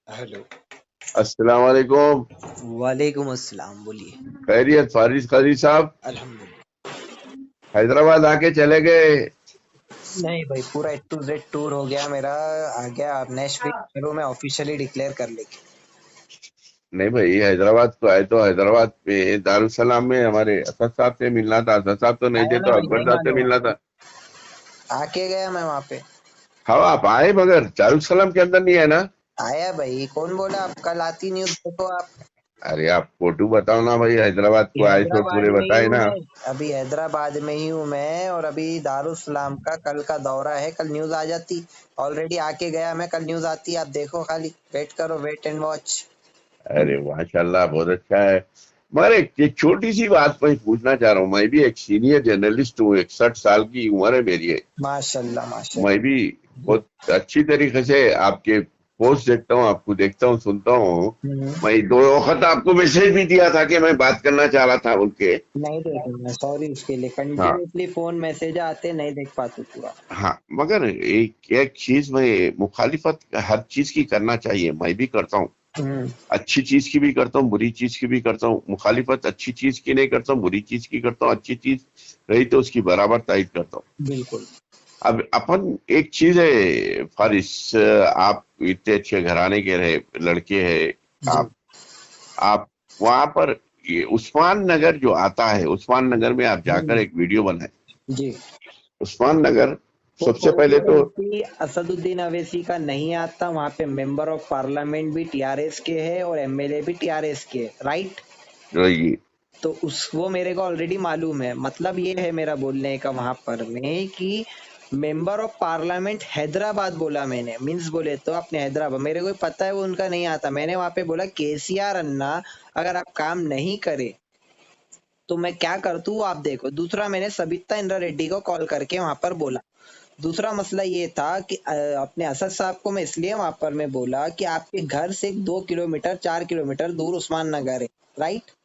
Hello. अस्सलाम वालेकुम। वालेकुम अस्सलाम, बोलिए। खैरियत फारिस काजी साहब? अल्हम्दुलिल्लाह। हैदराबाद आके चले गए? नहीं भाई, पूरा ए टू जेड टूर हो गया मेरा। आ गया अब नेक्स्ट वीक शुरू में ऑफिशियली डिक्लेयर कर लेंगे। नहीं भाई, हैदराबाद को आए तो हैदराबाद में दारुसलाम में हमारे असद साहब से मिलना था। असद साहब तो नहीं आया थे ना तो भाई, अकबर नहीं साहब से मालूम मिलना आपको? था। आके गया मैं वहाँ पे। हाँ, आप आए मगर दारुसलाम के अंदर नहीं है ना? आया भाई, कौन बोला? आप कल आती न्यूज देखो आप। अरे आप फोटो बताओ ना भाई, हैदराबाद को आए तो हैदराबाद पूरे में ही बताए हूँ ना। मैं। अभी हैदराबाद में ही हूँ मैं, और अभी दारुसलाम का कल का दौरा है। कल न्यूज आ जाती। ऑलरेडी आके गया मैं, कल न्यूज आती। आप देखो, खाली वेट करो, वेट एंड वॉच। अरे माशाल्लाह, बहुत अच्छा है। मगर एक छोटी सी बात मैं पूछना चाह रहा हूँ। मैं भी एक सीनियर जर्नलिस्ट हूँ, 61 साल की उम्र है मेरी। माशाल्लाह मैं माशाल्लाह। भी जी। बहुत अच्छी तरीके से आपके पोस्ट देखता हूँ, आपको देखता हूँ, सुनता हूँ। हम्म। मैं 2 वक्त आपको मैसेज भी दिया था कि मैं बात करना चाह रहा था उनके। नहीं देखे मैं, सॉरी उसके लिए। हाँ, कंटिन्यूअसली फोन मैसेज आते, नहीं देख पाते पूरा। हाँ, मगर एक एक चीज में मुखालिफत हर चीज की करना चाहिए, मैं भी करता हूँ। हम्म। अच्छी चीज की भी करता हूँ, बुरी चीज की भी करता हूँ। मुखालिफत अच्छी चीज की नहीं करता हूँ, बुरी चीज की करता हूँ। अच्छी चीज रही तो उसकी बराबर तारीफ करता हूँ। बिल्कुल। अब अपन एक चीज है फारिस, आप इतने अच्छे घराने के रहे लड़के हैं। जी। आप आप वहां पर ये उस्मान नगर जो आता है, उस्मान नगर में आप जाकर हम्म। एक वीडियो बनाए। जी। उस्मान नगर वो सबसे पहले तो कॉन्स्टिट्यूंसी असदुद्दीन अवैसी का नहीं आता। वहां पे मेंबर ऑफ पार्लियामेंट भी टीआरएस के हैं और एमएलए भी टीआरएस के हैं, राइट? ये तो उस वो मेरे को ऑलरेडी मालूम है। मतलब ये है मेरा बोलने का वहां पर में कि मेंबर ऑफ पार्लियामेंट हैदराबाद बोला मैंने, मींस बोले तो अपने हैदराबाद। मेरे को पता है वो उनका नहीं आता। मैंने वहां पे बोला केसीआर अन्ना, अगर आप काम नहीं करे तो मैं क्या कर तू आप देखो। दूसरा, मैंने सबिता इंद्रा रेड्डी को कॉल करके वहां पर बोला। दूसरा मसला ये था कि अपने असद साहब को मैं इसलिए वहां पर मैं बोला कि आपके घर से 2 किलोमीटर 4 किलोमीटर दूर उस्मान नगर है, राइट?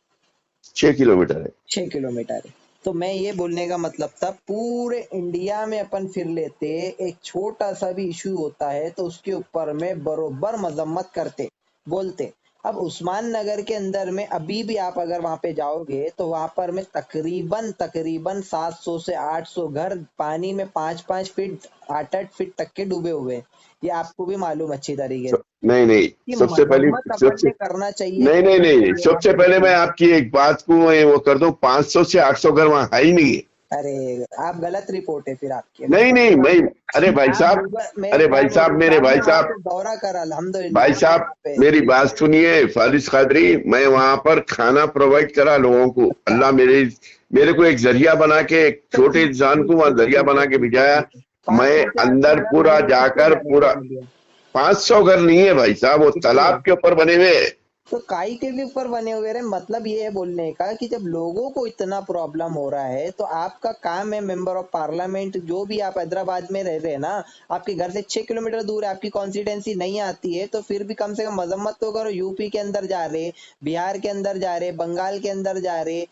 6 किलोमीटर है। 6 किलोमीटर है। तो मैं ये बोलने का मतलब था, पूरे इंडिया में अपन फिर लेते, एक छोटा सा भी इशू होता है तो उसके ऊपर में बरोबर मजम्मत करते, बोलते। अब उस्मान नगर के अंदर में अभी भी आप अगर वहां पे जाओगे तो वहां पर में तकरीबन तकरीबन 700 से 800 घर पानी में 5-5 फीट 8-8 फीट तक के डूबे हुए हैं। ये आपको भी मालूम अच्छी तरीके से। नहीं नहीं, कि सबसे पहली मजम्मत अपन सबसे ने करना चाहिए, नहीं नहीं कहना नहीं, चाहिए वहां सबसे पे पहले रुको। मैं आपकी एक बात को मैं वो कर दूं, 500 से 800 घर वहां है ही नहीं है। अरे, आप गलत रिपोर्ट है फिर आपकी। मैं नहीं नहीं, बता रहा मैं हूँ, अरे भाई आप साहब, गूगल, मैं अरे क्या भाई साहब, बोलूँ, मेरे आपने भाई वहां साहब, पे दौरा करा भाई अल्हम्दुलिल्लाह साहब, वहां पे। मेरी बात सुनिए फारिस कादरी। मैं वहां पर खाना प्रोवाइड करा लोगों को। अल्लाह मेरे को एक जरिया बना के, एक तो छोटे ठीक इंसान ठीक को वहां ठीक जरिया ठीक है बना के ठीक है भिजाया। ठीक है। पाँच मैं सौ से 800 अंदर घर पूरा बने तो कितने जाकर घर है पूरा बोलिए? 500 घर नहीं है भाई साहब, वो कितने है? तालाब के ऊपर बने हुए हैं। तो काई के भी ऊपर बने हुए रहे। मतलब ये है बोलने का कि जब लोगों को इतना प्रॉब्लम हो रहा है तो आपका काम है, मेंबर ऑफ पार्लियामेंट जो भी आप हैदराबाद में रह रहे हैं ना, आपके घर से 6 किलोमीटर दूर है, आपकी कॉन्स्टिट्यूंसी नहीं आती है तो फिर भी कम से कम मजम्मत तो करो। यूपी के अंदर जा रहे, बिहार के अंदर जा रहे, बंगाल के अंदर जा रहे,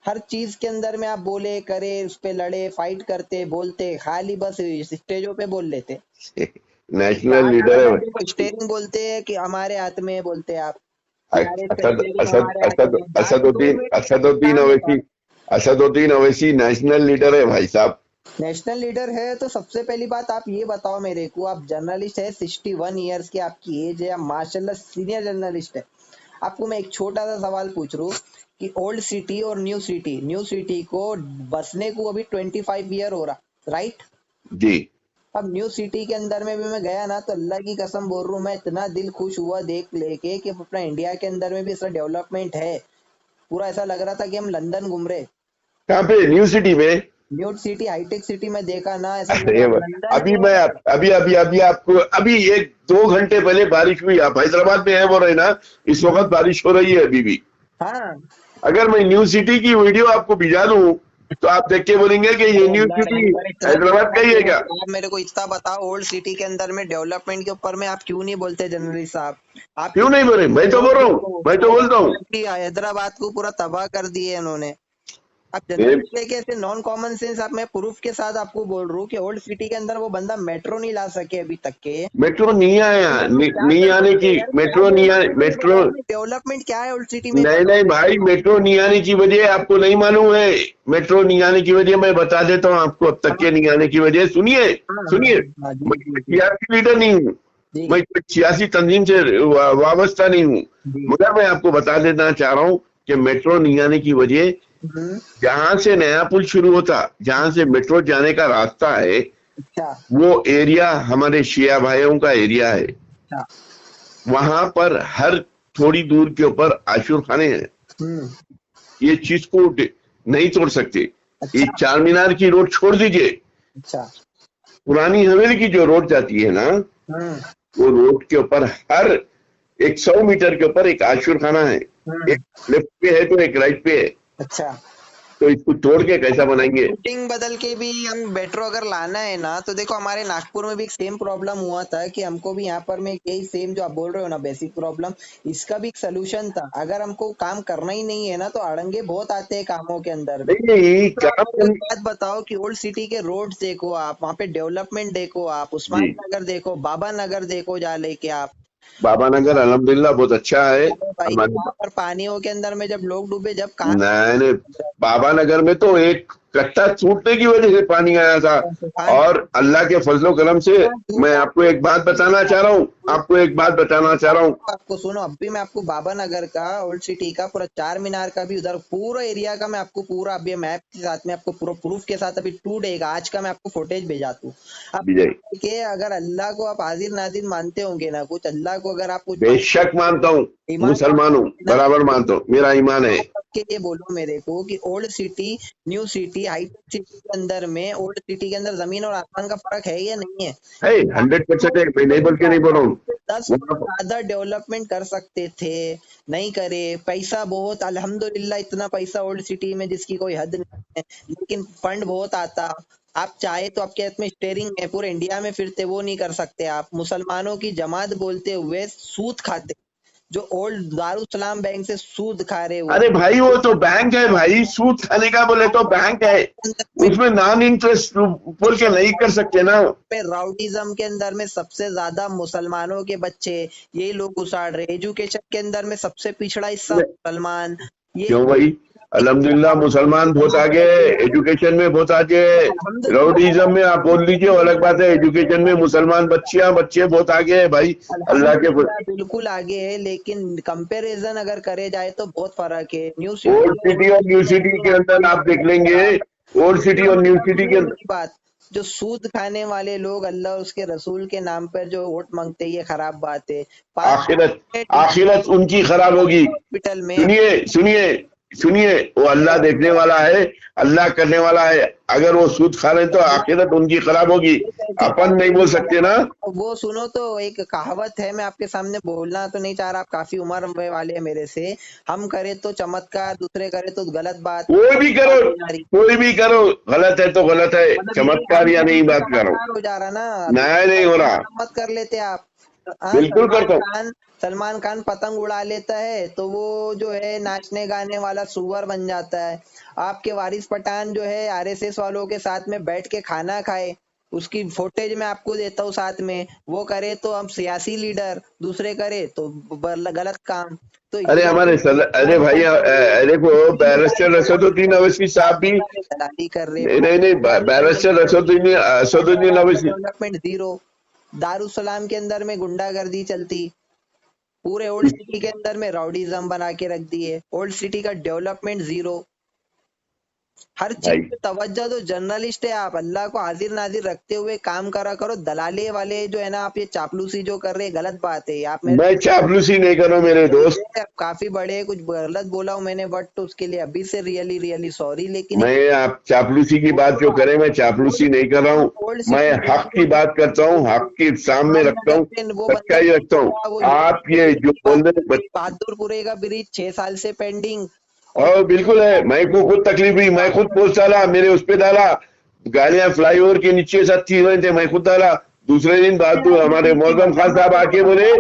हर चीज के अंदर में आप बोले करे, उस पे लड़े, फाइट करते, बोलते, खाली बस स्टेजों पे बोल लेते। नेशनल यहाँ लीडर कहाँ है। जाके वो स्टेयरिंग बोलते हैं कि हमारे हाथ में है, बोलते हैं आप। टीआरएस का असद स्टेयरिंग असद हमारे हाथ असद में है। जाके दो असदुद्दीन मिनट का असदुद्दीन काम होगा। अवैसी, असदुद्दीन अवैसी नेशनल लीडर है भाई साहब। नेशनल लीडर है तो सबसे पहली बात आप ये बताओ मेरे को, आप जर्नलिस्ट है, 61 ईयर्स की आपकी एज है, आप माशाल्लाह सीनियर जर्नलिस्ट है। आपको मैं एक छोटा सा सवाल पूछ रहा हूँ कि ओल्ड सिटी और न्यू सिटी को बसने को अभी 25 ईयर हो रहा, राइट? जी। अब न्यू सिटी के अंदर में भी मैं गया ना तो अल्लाह की कसम बोल रहा हूँ, मैं इतना दिल खुश हुआ देख लेके कि अपना इंडिया के अंदर में भी ऐसा डेवलपमेंट है। पूरा ऐसा लग रहा था कि हम लंदन घूम रहे। कहाँ पे? न्यू सिटी में? न्यू सिटी, हाईटेक सिटी में देखा ना, ऐसा अरे लगा लंदन अभी में मैं हूँ। अभी अभी अभी आपको अभी 1-2 घंटे पहले बारिश हुई। आप हैदराबाद में है बोल रहे ना? इस वक्त बारिश हो रही है अभी भी। हाँ। अगर मैं न्यू सिटी की वीडियो आपको भिजा दूं तो आप देख के बोलेंगे कि ये अरे न्यू अल्लाह सिटी रहम करे, इतना हैदराबाद देखना का ही है क्यों क्या? है? आप मेरे को इतना बताओ, ओल्ड सिटी के अंदर में डेवलपमेंट के ऊपर में आप क्यों नहीं बोलते जर्नलिस्ट साहब? आपके क्यों नहीं बोले? मैं तो बोल लोग रहा हूँ, देखो, मैं तो बोलता हूँ। हैदराबाद को पूरा तबाह कर दिए इन्होंने। आप जर्नलिस्ट लेके ऐसे नॉन कॉमन सेंस, आप मैं प्रूफ के साथ आपको बोल रहा हूँ कि ओल्ड सिटी के अंदर वो बंदा मेट्रो नहीं ला सके अभी तक के। मेट्रो नहीं आया, नहीं आने की, मेट्रो नहीं आने, मेट्रो डेवलपमेंट क्या है ओल्ड सिटी में? नहीं नहीं भाई, मेट्रो नहीं आने की वजह आपको नहीं मालूम है। मेट्रो नहीं आने की वजह मैं बता देता हूँ आपको, अब तक के नहीं आने की वजह सुनिए, सुनिए। मैं सियासी लीडर नहीं हूँ, मैं सियासी तंजीम से वाबस्ता नहीं हूँ, मगर मैं आपको बता देना चाह रहा हूँ कि मेट्रो नहीं आने की वजह, जहां से नया पुल शुरू होता, जहां से मेट्रो जाने का रास्ता है, वो एरिया हमारे शिया भाइयों का एरिया है। वहां पर हर थोड़ी दूर के ऊपर आशुर खाने हैं। ये चीज को नहीं तोड़ सकते। ये चार मीनार की रोड छोड़ दीजिए, पुरानी हवेली की जो रोड जाती है ना, वो रोड के ऊपर हर 100 मीटर के ऊपर एक आशुर खाना है, एक लेफ्ट पे है तो एक राइट पे है। अच्छा, तो इसको तोड़ के कैसा बनाएंगे? रूटिंग बदल के भी हम मेट्रो अगर लाना है ना, तो देखो हमारे नागपुर में भी एक सेम प्रॉब्लम हुआ था कि हमको भी यहाँ पर में यही सेम जो आप बोल रहे हो ना बेसिक प्रॉब्लम, इसका भी एक सोल्यूशन था। अगर हमको काम करना ही नहीं है ना, तो अड़ंगे बहुत आते हैं कामों के अंदर। नहीं, तो बात बताओ कि ओल्ड सिटी के रोड्स देखो आप, वहाँ पे डेवलपमेंट देखो आप, उस्मान नगर देखो, बाबा नगर देखो जा लेके आप। बाबा नगर अल्हम्दुलिल्लाह बहुत अच्छा है। पर पानियों के अंदर में जब लोग डूबे, जब कहा नहीं, बाबा नगर में तो एक कट्टा छूटने की वजह से पानी आया था, और अल्लाह के फजलो करम से मैं आपको एक बात बताना चाह रहा हूँ, आपको सुनो, अभी मैं आपको बाबा नगर का, ओल्ड सिटी का, पूरा चार मीनार का भी, उधर पूरा एरिया का मैं आपको पूरा अभी मैप के साथ में आपको पूरा प्रूफ के साथ अभी 2 डे का आज का मैं आपको फुटेज भेजा दूँ। के अगर अल्लाह को आप हाजिर नाजिर मानते होंगे ना, कुछ अल्लाह को अगर आप कुछ, बेशक मानता हूँ, मुसलमान हूँ, बराबर मानता हूँ, मेरा ईमान है। के ये बोलो मेरे को कि old city, new city, hitech city के अंदर में, ओल्ड सिटी के अंदर जमीन और आसमान का फर्क है या नहीं है? 100% है, मैं नहीं बोल के नहीं बोल रहा हूँ। 10 ज्यादा डेवलपमेंट कर सकते थे, नहीं करे। पैसा बहुत, अल्हम्दुलिल्लाह इतना पैसा ओल्ड सिटी में जिसकी कोई हद नहीं है, लेकिन फंड बहुत आता। आप चाहे तो आपके हाथ में स्टेयरिंग है, पूरे इंडिया में फिरते, वो नहीं कर सकते आप। मुसलमानों की जमात बोलते हुए सूद खाते, जो ओल्ड दारुसलाम बैंक से सूद खा रहे। अरे भाई वो तो बैंक है भाई, सूद खाने का बोले तो बैंक है, उसमें नॉन इंटरेस्ट बोल के नहीं कर सकते ना। राउडिज्म के अंदर में सबसे ज्यादा मुसलमानों के बच्चे यही लोग उसाड़ रहे। एजुकेशन के अंदर में सबसे पिछड़ा हिस्सा मुसलमान। ये क्यों भाई? अल्हम्दुलिल्लाह मुसलमान बहुत आगे, एजुकेशन में बहुत आगे। राउडिज्म में आप बोल लीजिए अलग बात है, एजुकेशन में मुसलमान बच्चे बहुत आगे है भाई, अल्लाह के बिल्कुल आगे है, लेकिन कंपैरिजन अगर करे जाए तो बहुत फर्क है। ओल्ड सिटी और न्यू सिटी के अंदर आप देख लेंगे, ओल्ड सिटी और न्यू सिटी के अंदर बात, जो सूद खाने वाले लोग अल्लाह उसके रसूल के नाम पर जो वोट मांगते, ये खराब बात है। आखिरत उनकी खराब होगी। हॉस्पिटल में सुनिए, वो अल्लाह देखने वाला है, अल्लाह करने वाला है। अगर वो सूद खा रहे तो आखिरत उनकी खराब होगी, अपन नहीं बोल सकते ना। वो सुनो, तो एक कहावत है, मैं आपके सामने बोलना तो नहीं चाह रहा, आप काफी उम्र वाले हैं मेरे से। हम करे तो चमत्कार, दूसरे करे तो गलत बात। कोई भी करो, गलत है तो गलत है, चमत्कार या नहीं बात करो, हो जा रहा ना, नहीं हो रहा। मत कर लेते आप। बिल्कुल करता हूँ। सलमान खान पतंग उड़ा लेता है तो वो जो है नाचने गाने वाला सुअर बन जाता है। आपके वारिस पठान जो है आरएसएस वालों के साथ में बैठ के खाना खाए, उसकी फुटेज मैं आपको देता हूँ साथ में। वो करे तो हम सियासी लीडर, दूसरे करे तो गलत काम। तो अरे हमारे अरे भाई, देखो बैरिस्टर असदुद्दीन अवैसी साहब भी कर रहे, नहीं barrister Asaduddin Owaisi, development zero. Darussalam के अंदर में गुंडागर्दी चलती, पूरे ओल्ड सिटी के अंदर में राउडीजम बना के रख दिए। ओल्ड सिटी का डेवलपमेंट जीरो। हर चीज पे तवज्जो दो, जर्नलिस्ट है आप, अल्लाह को हाजिर नाजिर रखते हुए काम करा करो। दलाले वाले जो है ना, आप ये चापलूसी जो कर रहे हैं, गलत बात है। आप मैं चापलूसी नहीं कर रहा हूँ मेरे दोस्त, काफी बड़े, कुछ गलत बोला हूँ मैंने, बट तो उसके लिए अभी से रियली सॉरी। लेकिन मैं आप चापलूसी की बात जो करें, मैं चापलूसी नहीं कर रहा हूँ, मैं हक की बात करता हूँ, हक की सामने रखता हूँ, सच्चाई रखता हूँ। आप ये जो बोल रहे हैं, बहादुरपुरे का ब्रिज 6 साल से पेंडिंग, और बिल्कुल है, मैं को खुद तकलीफ हुई, मैं खुद पोस्ट डाला, मेरे उस पे डाला, गाड़ियां फ्लाईओवर के नीचे सब चीज हुए थे, मैं खुद डाला। दूसरे दिन बाद तो हमारे मौजम खान साहब आके बोले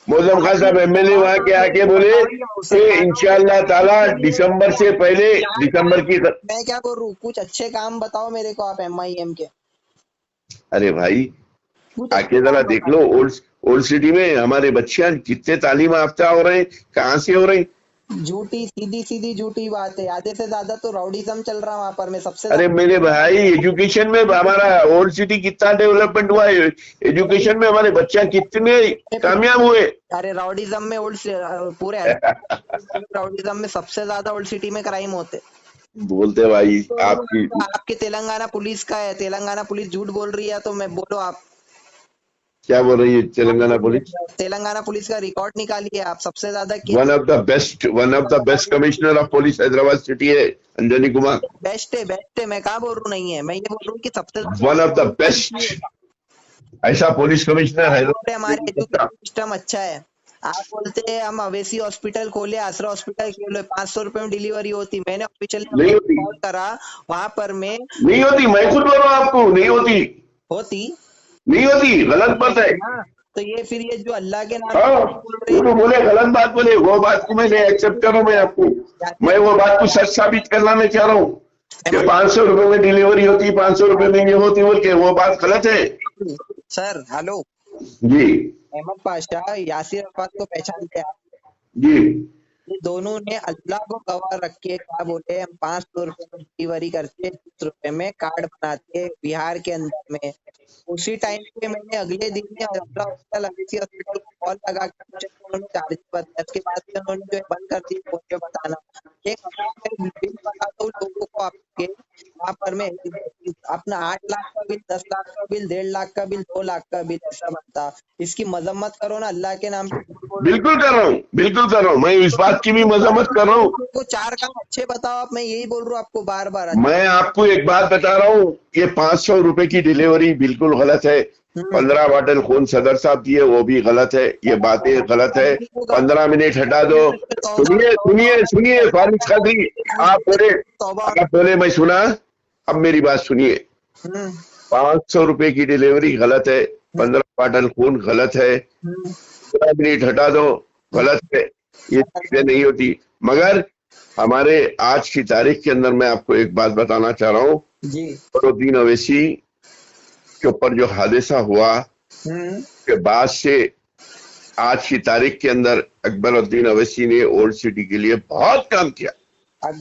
मौजम खान साहब एमएलए वहां के आके बोले कि इंशाअल्लाह ताला दिसंबर से पहले, दिसंबर की मैं क्या बोल रहा हूँ, कुछ अच्छे काम बताओ मेरे को आप MIM के। अरे भाई कुछ अच्छे आके जरा काम देख लो, ओल्ड सिटी में हमारे बच्चियां कितने तालीम याफ्ता हो रहे हैं, कहाँ से हो रही। झूठी सीधी सीधी झूठी बात है, आधे से ज्यादा तो राउडीजम चल रहा है वहां पर में सबसे अरे मेरे भाई एजुकेशन में हमारा ओल्ड सिटी कितना डेवलपमेंट हुआ है, एजुकेशन में हमारे बच्चे कितने कामयाब हुए। अरे राउडीजम में पूरे राउडीजम में सबसे ज्यादा ओल्ड सिटी में क्राइम होते। बोलते भाई तो आपकी आपके तेलंगाना पुलिस का है, तेलंगाना पुलिस झूठ बोल रही है तो मैं बोलो आप क्या बोल रही है तेलंगाना पुलिस? तेलंगाना पुलिस का रिकॉर्ड निकालिए आप, सबसे ज्यादा one of the best commissioner of police Hyderabad city है अंजनी कुमार। बेस्ट है, मैं कहा बोल रहा हूँ नहीं है, मैं ये बोल रहा हूँ कि सबसे वन ऑफ द बेस्ट ऐसा पुलिस कमिश्नर है। हमारे एजुकेशन सिस्टम अच्छा है। आप बोलते हैं हम अवेसी हॉस्पिटल खोले, आसरा हॉस्पिटल खोले, 500 रुपए में डिलीवरी होती। मैंने ऑफिशियली कॉल करा वहां पर में नहीं होती, मैं खुद बोल रहा हूँ आपको नहीं होती, नहीं होती, गलत बात है। तो ये फिर ये जो अल्लाह के नाम बोले गलत बात बोले, वो बात को मैं एक्सेप्ट करूँ, मैं आपको मैं वो बात को सच साबित करना मैं चाह रहा हूँ कि 500 रुपए में डिलीवरी होती, 500 रुपए में ये होती बोल के, वो बात गलत है। सर हेलो जी, अहमद पाशा यासिर अरफात को पहचानते हैं जी, ये दोनों ने अल्लाह को गवाह रख के क्या बोले, हम 500 रुपए में डिलीवरी करते, 20 रुपए में कार्ड बनाते बिहार के अंदर में। उसी टाइम पे मैंने अगले दिन में हॉस्पिटल अवेसी हॉस्पिटल को कॉल लगा के पूछा तो उन्होंने चार्ज बताया। उसके बाद से उन्होंने जो बंद कर दिया मुझे बताना। एक बिल बता दो लोगों को आपके वहाँ पर में अपना 8 लाख का बिल, 10 लाख का बिल, 1.5 लाख का बिल, 2 लाख का बिल ऐसा बनता। इसकी मजम्मत करो ना अल्लाह के नाम पे। बिल्कुल कर रहा हूँ, बिल्कुल कर रहा हूँ, मैं इस बात की भी मजम्मत कर रहा हूँ। को 4 काम अच्छे बताओ आप, मैं यही बोल रहा हूँ आपको बार बार। मैं आपको एक बात बता रहा हूँ, ये 500 रुपए की डिलीवरी बिल्कुल गलत है। 15 बॉटल खून सदर साहब दिए वो भी गलत है, ये बातें गलत है। 15 मिनट हटा दो। सुनिए सुनिए सुनिए फारिज कादरी, आप बोले मैं सुना, अब मेरी बात सुनिए। 500 रुपए की डिलीवरी गलत है, 15 बॉटल खून गलत है, 15 मिनट हटा दो गलत है, ये चीजें नहीं होती। मगर हमारे आज की तारीख के अंदर मैं आपको एक बात बताना चाह रहा हूँ, फखरुद्दीन अवैसी के ऊपर जो हादसा हुआ के बाद से आज की तारीख के अंदर अकबरुद्दीन अवैसी ने ओल्ड सिटी के लिए बहुत काम किया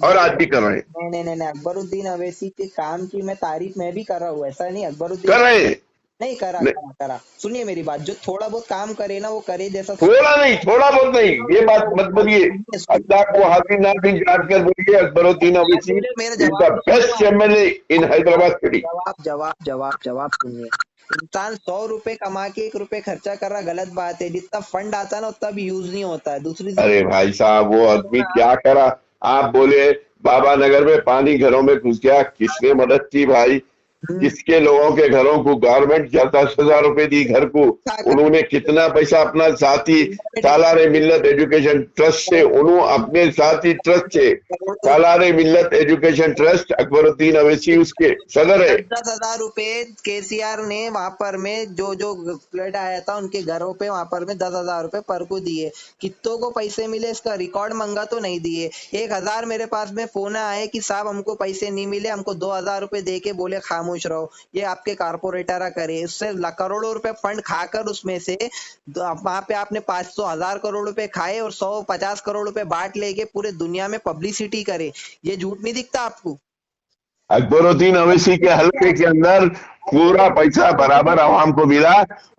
और आज भी कर रहे हैं। नहीं अकबरुद्दीन अवैसी के काम की मैं तारीफ मैं भी कर रहा हूँ, ऐसा नहीं अकबरुद्दीन कर रहे हैं, नहीं करा। सुनिए मेरी बात, जो थोड़ा बहुत काम करे ना वो करे, जैसा थोड़ा नहीं, थोड़ा बहुत नहीं, ये बात मत बोलिए। अल्लाह को हाजिर नाजिर जान कर बोलिए Akbaruddin Owaisi is the best MLA in Hyderabad city. जवाब सुनिए। इंसान 100 रुपए कमा के 1 रुपए खर्चा कर रहा गलत बात है, जितना फंड आता है ना उतना भी यूज नहीं होता है। दूसरी अरे भाई साहब वो आदमी क्या करा, आप बोले बाबा नगर में पानी घरों में घुस गया, किसने मदद की भाई? जिसके लोगों के घरों को गवर्नमेंट 10,000 रुपए दी घर को, उन्होंने कितना पैसा अपना साथी सालारे मिल्लत एजुकेशन ट्रस्ट से, उन्होंने अपने साथी ट्रस्ट से सालारे मिल्लत एजुकेशन ट्रस्ट, अकबरुद्दीन अवैसी उसके सदर है। 10,000 रुपए KCR ने वहां पर में जो फ्लड आया था उनके घरों पे वहां पर में 10,000 रुपए पर को दिए। कितनों को पैसे मिले इसका रिकॉर्ड मंगा तो नहीं दिए। 1,000 मेरे पास में फोन आए कि साहब हमको पैसे नहीं मिले, हमको 2,000 रुपए दे के बोले खामोश रहो, ये आपके कारपोरेटर करे। उससे करोड़ों रुपए फंड खाकर उसमें से वहां पे आपने 500,000 करोड़ रुपए खाए और 150 करोड़ रुपए बांट लेके पूरे दुनिया में पब्लिसिटी करे। ये झूठ नहीं दिखता आपको? अकबरुद्दीन अवैसी के हल्के के अंदर पूरा पैसा बराबर आवाम को मिला।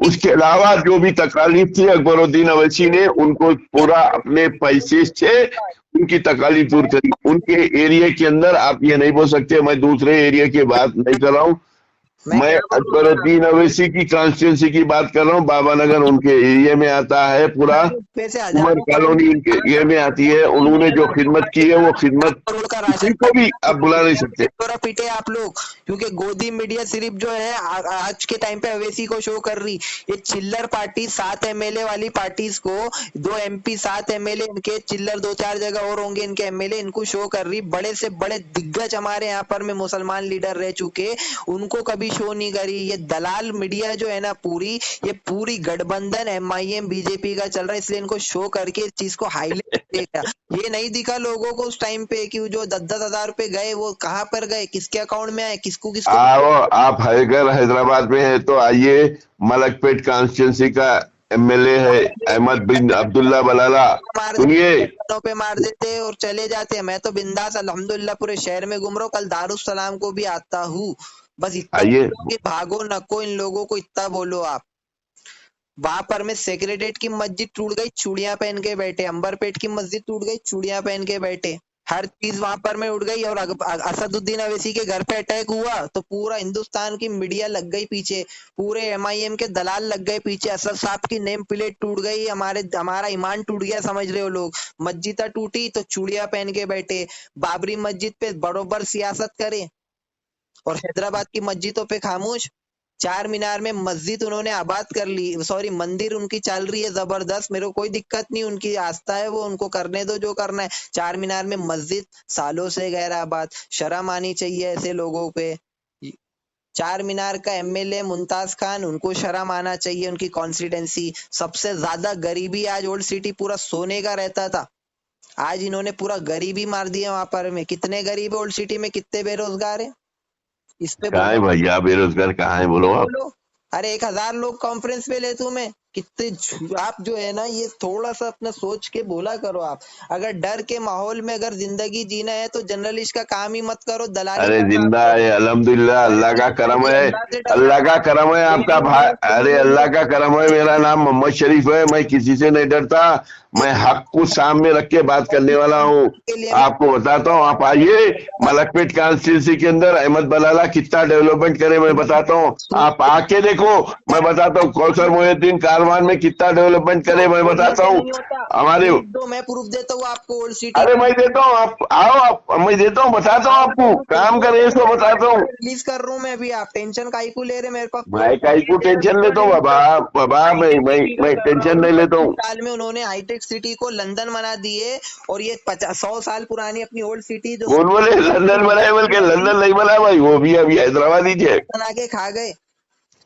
उसके अलावा जो भी तकलीफ थी अकबरुद्दीन अवैसी ने उनको पूरा अपने पैसे से उनकी तकलीफ दूर करी। उनके एरिया के अंदर आप ये नहीं बोल सकते मैं दूसरे एरिया की बात नहीं कर रहा हूँ, मैं अकबरुद्दीन अवैसी की कॉन्स्टिट्यूंसी की बात कर रहा हूँ। बाबा नगर उनके एरिया में आता है, पूरा उमर कॉलोनी उनके एरिया में आती है। उन्होंने जो खिदमत की है वो खिदमत किसी को भी आप बुला नहीं सकते। पीटे आप लोग, क्योंकि गोदी मीडिया सिर्फ जो है आज के टाइम पे अवैसी को शो कर रही। ये चिल्लर पार्टी 7 MLA वाली पार्टीज को 2 MP 7 MLA इनके चिल्लर 2-4 जगह और होंगे इनके MLA, इनको शो कर रही। बड़े से बड़े दिग्गज हमारे यहाँ पर में मुसलमान लीडर रह चुके, उनको कभी भी शो नहीं करी। ये दलाल मीडिया जो है ना पूरी, ये पूरी गठबंधन MIM बीजेपी का चल रहा है, इसलिए इनको शो करके इस चीज को हाईलाइट किया। ये नहीं दिखा लोगों को उस टाइम पे कि जो 10-10 हजार रुपए गए वो कहाँ पर गए, किसके अकाउंट में आए, किसको किसको। आओ, आप हैदराबाद में है तो आइए, मलकपेट कॉन्स्टिट्यूंसी का MLA है अहमद बिन अब्दुल्ला बलाला, सुनिए। पे मार देते और चले जाते। मैं तो बिंदास अल्हम्दुलिल्लाह पूरे शहर में घूम रहा हूँ, कल दारुसलाम को भी आता हूँ। बस इतना आइए, कि भागो नको, इन लोगों को इतना बोलो आप। वहां पर में सेक्रेटेरिएट की मस्जिद टूट गई, चूड़ियां पहन के बैठे। अंबरपेट की मस्जिद टूट गई, चूड़ियां पहन के बैठे। हर चीज वहां पर में उड़ गई। और असदुद्दीन अवैसी के घर पे अटैक हुआ तो पूरा हिंदुस्तान की मीडिया लग गई पीछे, पूरे MIM के दलाल लग गए पीछे। असद साहब की नेम प्लेट टूट गई, हमारा ईमान टूट गया, समझ रहे हो लोग। मस्जिद टूटी तो चूड़ियां पहन के बैठे। बाबरी मस्जिद पे बरोबर सियासत करे और हैदराबाद की मस्जिदों पे खामोश। चार मीनार में मस्जिद उन्होंने आबाद कर ली, सॉरी मंदिर उनकी चल रही है जबरदस्त, मेरे को कोई दिक्कत नहीं, उनकी आस्था है, वो उनको करने दो जो करना है। चार मीनार में मस्जिद सालों से गैर आबाद, शर्म आनी चाहिए ऐसे लोगों पे। चार मीनार का MLA मुमताज खान, उनको शर्म आना चाहिए। उनकी कॉन्स्टिट्यूंसी सबसे ज्यादा गरीबी, आज ओल्ड सिटी पूरा सोने का रहता था, आज इन्होंने पूरा गरीबी मार दिया। वहां पर में कितने गरीब है ओल्ड सिटी में, कितने बेरोजगार है, इस पे कहाँ है भैया बेरोजगार, कहाँ है बोलो आप। बोलो। अरे 1000 लोग कॉन्फ्रेंस पे लेते हूँ मैं, कितने आप जो है ना, ये थोड़ा सा अपना सोच के बोला करो आप। अगर डर के माहौल में अगर जिंदगी जीना है तो जर्नलिस्ट का काम ही मत करो, दलाली अरे का काम जिंदा करो। है अल्हम्दुलिल्लाह, अल्लाह का करम है, अल्लाह से डरना, अल्लाह का करम है आपका भाई। अरे अल्लाह का करम है, मेरा नाम मोहम्मद शरीफ है, मैं किसी से नहीं डरता, मैं हक को सामने रख के बात करने वाला हूँ। के लिए आपको बताता हूँ, आप आइए मलकपेट कॉन्स्टिट्यूंसी के अंदर अहमद बलाला कितना डेवलपमेंट करे मैं बताता हूँ, आप आके देखो। मैं बताता हूँ कौसर मोहिउद्दीन कारवान में कितना डेवलपमेंट करे मैं बताता हूँ हमारे। तो मैं प्रूफ देता हूँ आपको ओल्ड सिटी। अरे मैं देता हूँ, आप आओ, आप मैं देता हूँ, बताता हूँ आपको, काम करे इसको बताता हूँ। रिलीज कर रहा हूँ मैं अभी, आप टेंशन काहे को ले रहे मेरे पास। मैं काहे को टेंशन लेता हूँ बाबा, बाबा मैं टेंशन नहीं लेता हूँ। साल में उन्होंने हाईटेक सिटी को लंदन बना दिए, और ये 100 साल पुरानी अपनी ओल्ड सिटी जो कौन बोले लंदन बनाए, बोल के लंदन नहीं बना भाई, वो भी अभी हैदराबाद ही है, बना के खा गए।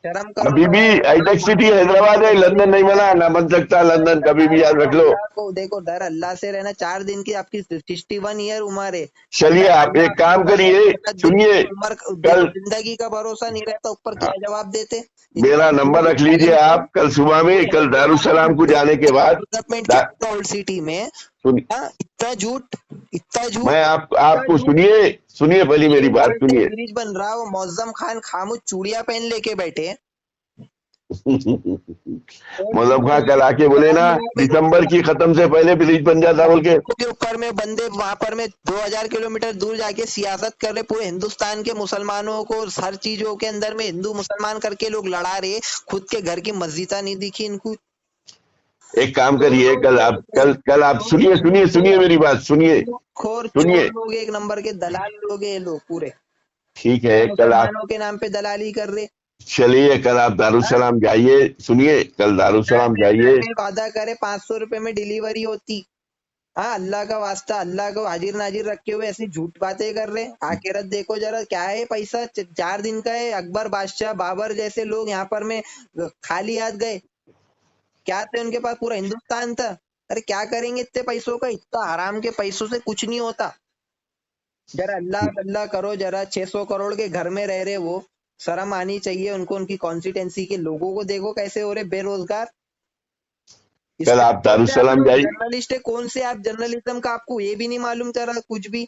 शर्म करो। अभी भी हाईटेक सिटी हैदराबाद है, लंदन नहीं बना, ना बन सकता लंदन, कभी भी याद रख लो। देखो डर अल्लाह से रहना। 4 दिन की आपकी 61 ईयर उम्र है। चलिए आप एक काम करिए, सुनिए, कल जिंदगी का भरोसा नहीं रहता, ऊपर क्या जवाब देते। मेरा नंबर रख लीजिए आप, कल सुबह में, कल दारुसलाम को जाने के बाद ओल्ड सिटी में इतना झूठ, इतना झूठ। मैं आपको सुनिए, सुनिए पहले मेरी बात सुनिए। ब्रिज बन रहा, वो मौजम खान खामोश चूड़ियां पहन लेके बैठे। मौजम खान कल आके बोले ना दिसंबर की खत्म से पहले ब्रिज बन जाता बोल के ऊपर में बंदे वहां पर में 2000 किलोमीटर दूर जाके सियासत कर रहे, पूरे हिंदुस्तान के मुसलमानों को हर चीजों के अंदर में हिंदू मुसलमान करके लोग लड़ा रहे, खुद के घर की मस्जिद नहीं दिखी इनको। एक काम करिए, कल आप सुनिए मेरी बात सुनिए, सुनिए। लोग एक नंबर के दलाल लोग ये लोग पूरे, ठीक है, कल आप के नाम पे दलाली कर रहे। चलिए कल आप दारुसलाम जाइए, सुनिए कल दारुसलाम जाइए। वादा करे 500 रुपए में डिलीवरी होती। हाँ अल्लाह का वास्ता, अल्लाह को हाजिर नाजिर रखे हुए ऐसी झूठ बातें कर रहे। आखिरत देखो जरा, क्या है पैसा 4 दिन का है। अकबर बादशाह बाबर जैसे लोग यहाँ पर में खाली हाथ गए, क्या थे उनके पास, पूरा हिंदुस्तान था। अरे क्या करेंगे इतने पैसों का, इतना हराम के पैसों से कुछ नहीं होता। जरा अल्लाह अल्लाह करो, जरा 600 करोड़ के घर में रह रहे वो, शर्म आनी चाहिए उनको। उनकी कॉन्स्टिट्यूंसी के लोगों को देखो कैसे हो रहे बेरोजगार। कल आप दारुसलाम जाइए। जर्नलिस्ट है कौन से आप, जर्नलिज्म का आपको ये भी नहीं मालूम जरा कुछ भी।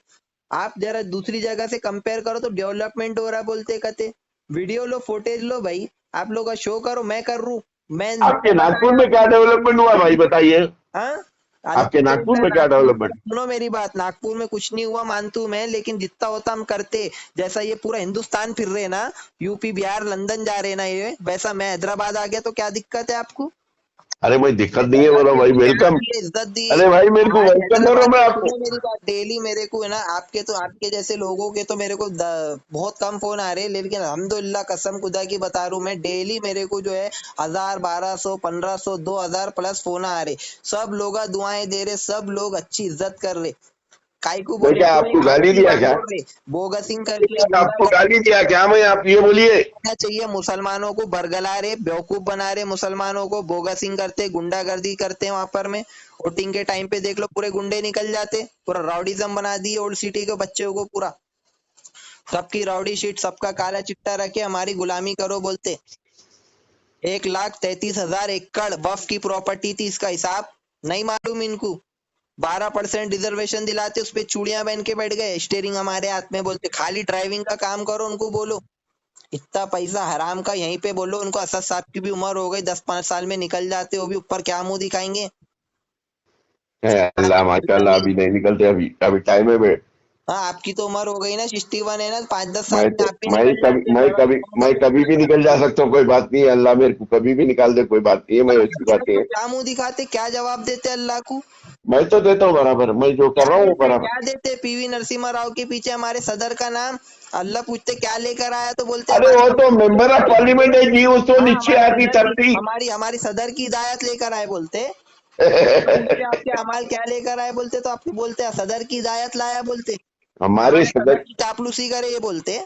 आप जरा दूसरी जगह से कंपेयर करो तो डेवलपमेंट हो रहा बोलते कहते। वीडियो लो, फुटेज लो भाई, आप लोग का शो करो, मैं कर रू। मैं आपके नागपुर में क्या डेवलपमेंट हुआ भाई बताइए। हाँ आपके नागपुर में क्या डेवलपमेंट। सुनो मेरी बात, नागपुर में कुछ नहीं हुआ मानता हूं मैं, लेकिन जितना होता हम करते। जैसा ये पूरा हिंदुस्तान फिर रहे ना, यूपी बिहार लंदन जा रहे ना ये, वैसा मैं हैदराबाद आ गया तो क्या दिक्कत है आपको। अरे भाई दिक्कत नहीं है, बोलो भाई वेलकम। इज्जत दी। अरे भाई मेरे को वेलकम करो, मैं आपको मेरी बात डेली मेरे को है ना, आपके जैसे लोगों के तो मेरे को बहुत कम फोन आ रहे, लेकिन अल्हम्दुलिल्लाह कसम खुदा की बता रहा हूँ मैं, डेली मेरे को जो है 1000 1200 1500 2000 प्लस फोन आ रहे। सब लोग दुआएं दे रहे, सब लोग अच्छी इज्जत कर रहे। काईकू मैं बोले क्या तो आपको एक गाली आपकी दिया बात क्या? बोल रहे, बोगसिंग करके आपको गुंडागर्दी गाली दिया क्या? मैं आप ये बोलिए। करना चाहिए, मुसलमानों को बरगला रहे, बेवकूफ बना रहे, मुसलमानों को बोगसिंग करते, गुंडागर्दी करते वहां पर में। वोटिंग के टाइम पे देख लो पूरे गुंडे निकल जाते, पूरा राउडीजम बना दिए ओल्ड सिटी के बच्चों को, पूरा सबकी राउडी शीट, सबका काला चिट्टा रखे, हमारी गुलामी करो बोलते। 1,33,000 एकड़ वफ की प्रॉपर्टी थी, इसका हिसाब नहीं मालूम इनको। 12% रिजर्वेशन दिलाते, उस पे चूड़ियां पहन के बैठ गए, स्टेयरिंग हमारे हाथ में बोलते, खाली ड्राइविंग का काम करो, उनको बोलो इतना पैसा हराम का यहीं पे बोलो उनको। असद साहब की भी उम्र हो गई, 10-5 साल में निकल जाते, वो भी ऊपर क्या मुंह दिखाएंगे। अल्लाह माशाल्लाह, अभी नहीं निकलते, अभी अभी टाइम है। हाँ आपकी तो उम्र हो गई ना, 61 है ना, 5-10 साल मैं में तो आप भी निकल जाते, मैं कभी भी निकल जा सकता हूँ, कोई बात नहीं है। अल्लाह मेरे को कभी भी निकाल दे, कोई बात नहीं है। मैं ऐसी बातें, तो क्या मुंह दिखाते, क्या जवाब देते अल्लाह को? मैं तो देता हूँ बराबर, मैं जो कर क्या रहा हूँ वो देते, बराबर। क्या देते? पीवी नरसिम्हा राव के पीछे हमारे सदर का नाम, अल्लाह पूछते क्या लेकर आया, तो बोलते अरे वो तो मेंबर ऑफ पार्लियामेंट है जी, उसको हाँ नीचे हमारे आती सदर की, तरती। हमारी सदर की हिदायत लेकर आए बोलते। पूछते आपके अमाल क्या लेकर आए बोलते, तो आपको बोलते सदर की हिदायत लाया बोलते, हमारे हमारे सदर सदर, की चापलूसी करे ये बोलते।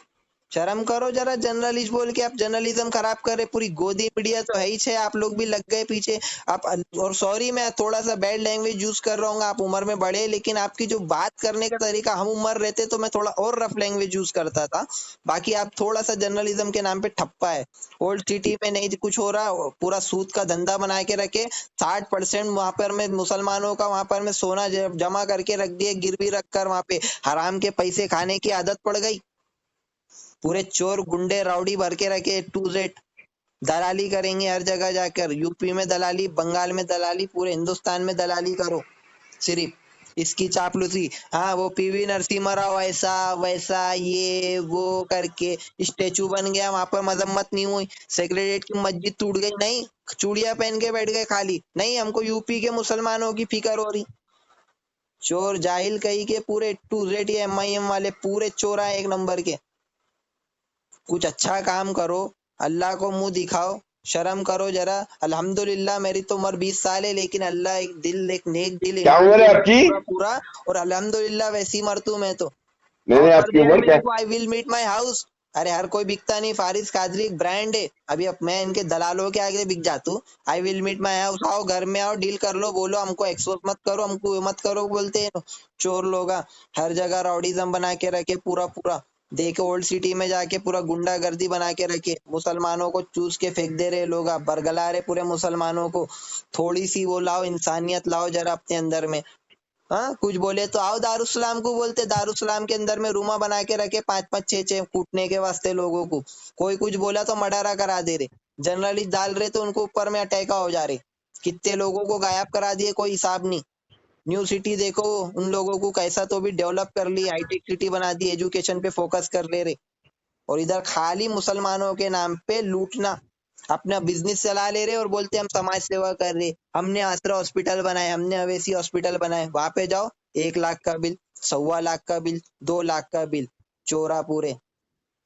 शर्म करो जरा, जर्नलिस्ट बोल के आप जर्नलिज्म खराब कर रहे, पूरी गोदी मीडिया तो है ही छे, आप लोग भी लग गए पीछे। आप, और सॉरी मैं थोड़ा सा बैड लैंग्वेज यूज कर रहा हूँ, आप उम्र में बड़े, लेकिन आपकी जो बात करने का तरीका, हम उम्र रहते तो मैं थोड़ा और रफ लैंग्वेज यूज करता था। बाकी आप थोड़ा सा जर्नलिज्म के नाम पे ठप्पा है। ओल्ड सिटी में नहीं कुछ हो रहा, पूरा सूद का धंधा बना के रखे, 60% वहां पर में मुसलमानों का वहां पर में सोना जमा करके रख दिए, गिरवी रख कर, वहां पे हराम के पैसे खाने की आदत पड़ गई। पूरे चोर गुंडे राउडी भर के रखे, टू जेड दलाली करेंगे हर जगह जाकर, यूपी में दलाली, बंगाल में दलाली, पूरे हिंदुस्तान में दलाली करो सिर्फ इसकी चापलूसी। हाँ वो पीवी नरसिम्हा राव ऐसा वैसा ये वो करके स्टेचू बन गया, वहां पर मजम्मत नहीं हुई, सेक्रेटरीट की मस्जिद टूट गई नहीं, चूड़िया पहन के बैठ गए खाली, नहीं हमको यूपी के मुसलमानों की फिक्र हो रही। चोर जाहिल कही के पूरे टू जेड, ये MIM वाले पूरे चोर आए एक नंबर के। कुछ अच्छा काम करो, अल्लाह को मुंह दिखाओ, शर्म करो जरा। अल्हम्दुलिल्लाह मेरी तो उम्र 20 साल है, लेकिन अल्लाह एक दिल, एक नेक दिल क्या इनको उम्र है दे आपकी? पूरा पूरा, और अल्हम्दुलिल्लाह वैसी मरतू मैं तो। मैंने ऑफर आपकी दिया है उम्र मेरे क्या? को, I will meet my house. अरे हर कोई बिकता नहीं, फारिस कादरी एक ब्रांड है, अभी अब मैं इनके दलालों के आगे बिक जाता हूँ। I will meet my house, आओ घर में आओ, डील कर लो, बोलो हमको एक्सपोज मत करो, हमको ये मत करो बोलते हैं चोर लोग। हर जगह राउडीजम बना के रखे, पूरा पूरा देखे ओल्ड सिटी में जाके पूरा गुंडागर्दी बना के रखे, मुसलमानों को चूस के फेंक दे रहे लोग, बरगला रहे पूरे मुसलमानों को। थोड़ी सी वो लाओ, इंसानियत लाओ जरा अपने अंदर में। हाँ कुछ बोले तो आओ दारुसलाम को बोलते, दारुसलाम के अंदर में रूमा बना के रखे, 5-5 6-6 कूटने के वास्ते लोगों को। कोई कुछ बोला तो मर्डरा करा दे रहे, जर्नलिस्ट डाल रहे तो उनको ऊपर में अटैका हो जा रहे, कितने लोगों को गायब करा दिए कोई हिसाब नहीं। न्यू सिटी देखो उन लोगों को कैसा तो भी डेवलप कर ली, हाईटेक सिटी बना दी, एजुकेशन पे फोकस कर ले रहे, और इधर खाली मुसलमानों के नाम पे लूटना, अपना बिजनेस चला ले रहे और बोलते हम समाज सेवा कर रहे, हमने आसरा हॉस्पिटल बनाए, हमने अवेसी हॉस्पिटल बनाए, वहां पे जाओ 1 लाख का बिल, 1.25 लाख का बिल, 2 लाख का बिल, चोरा पूरे।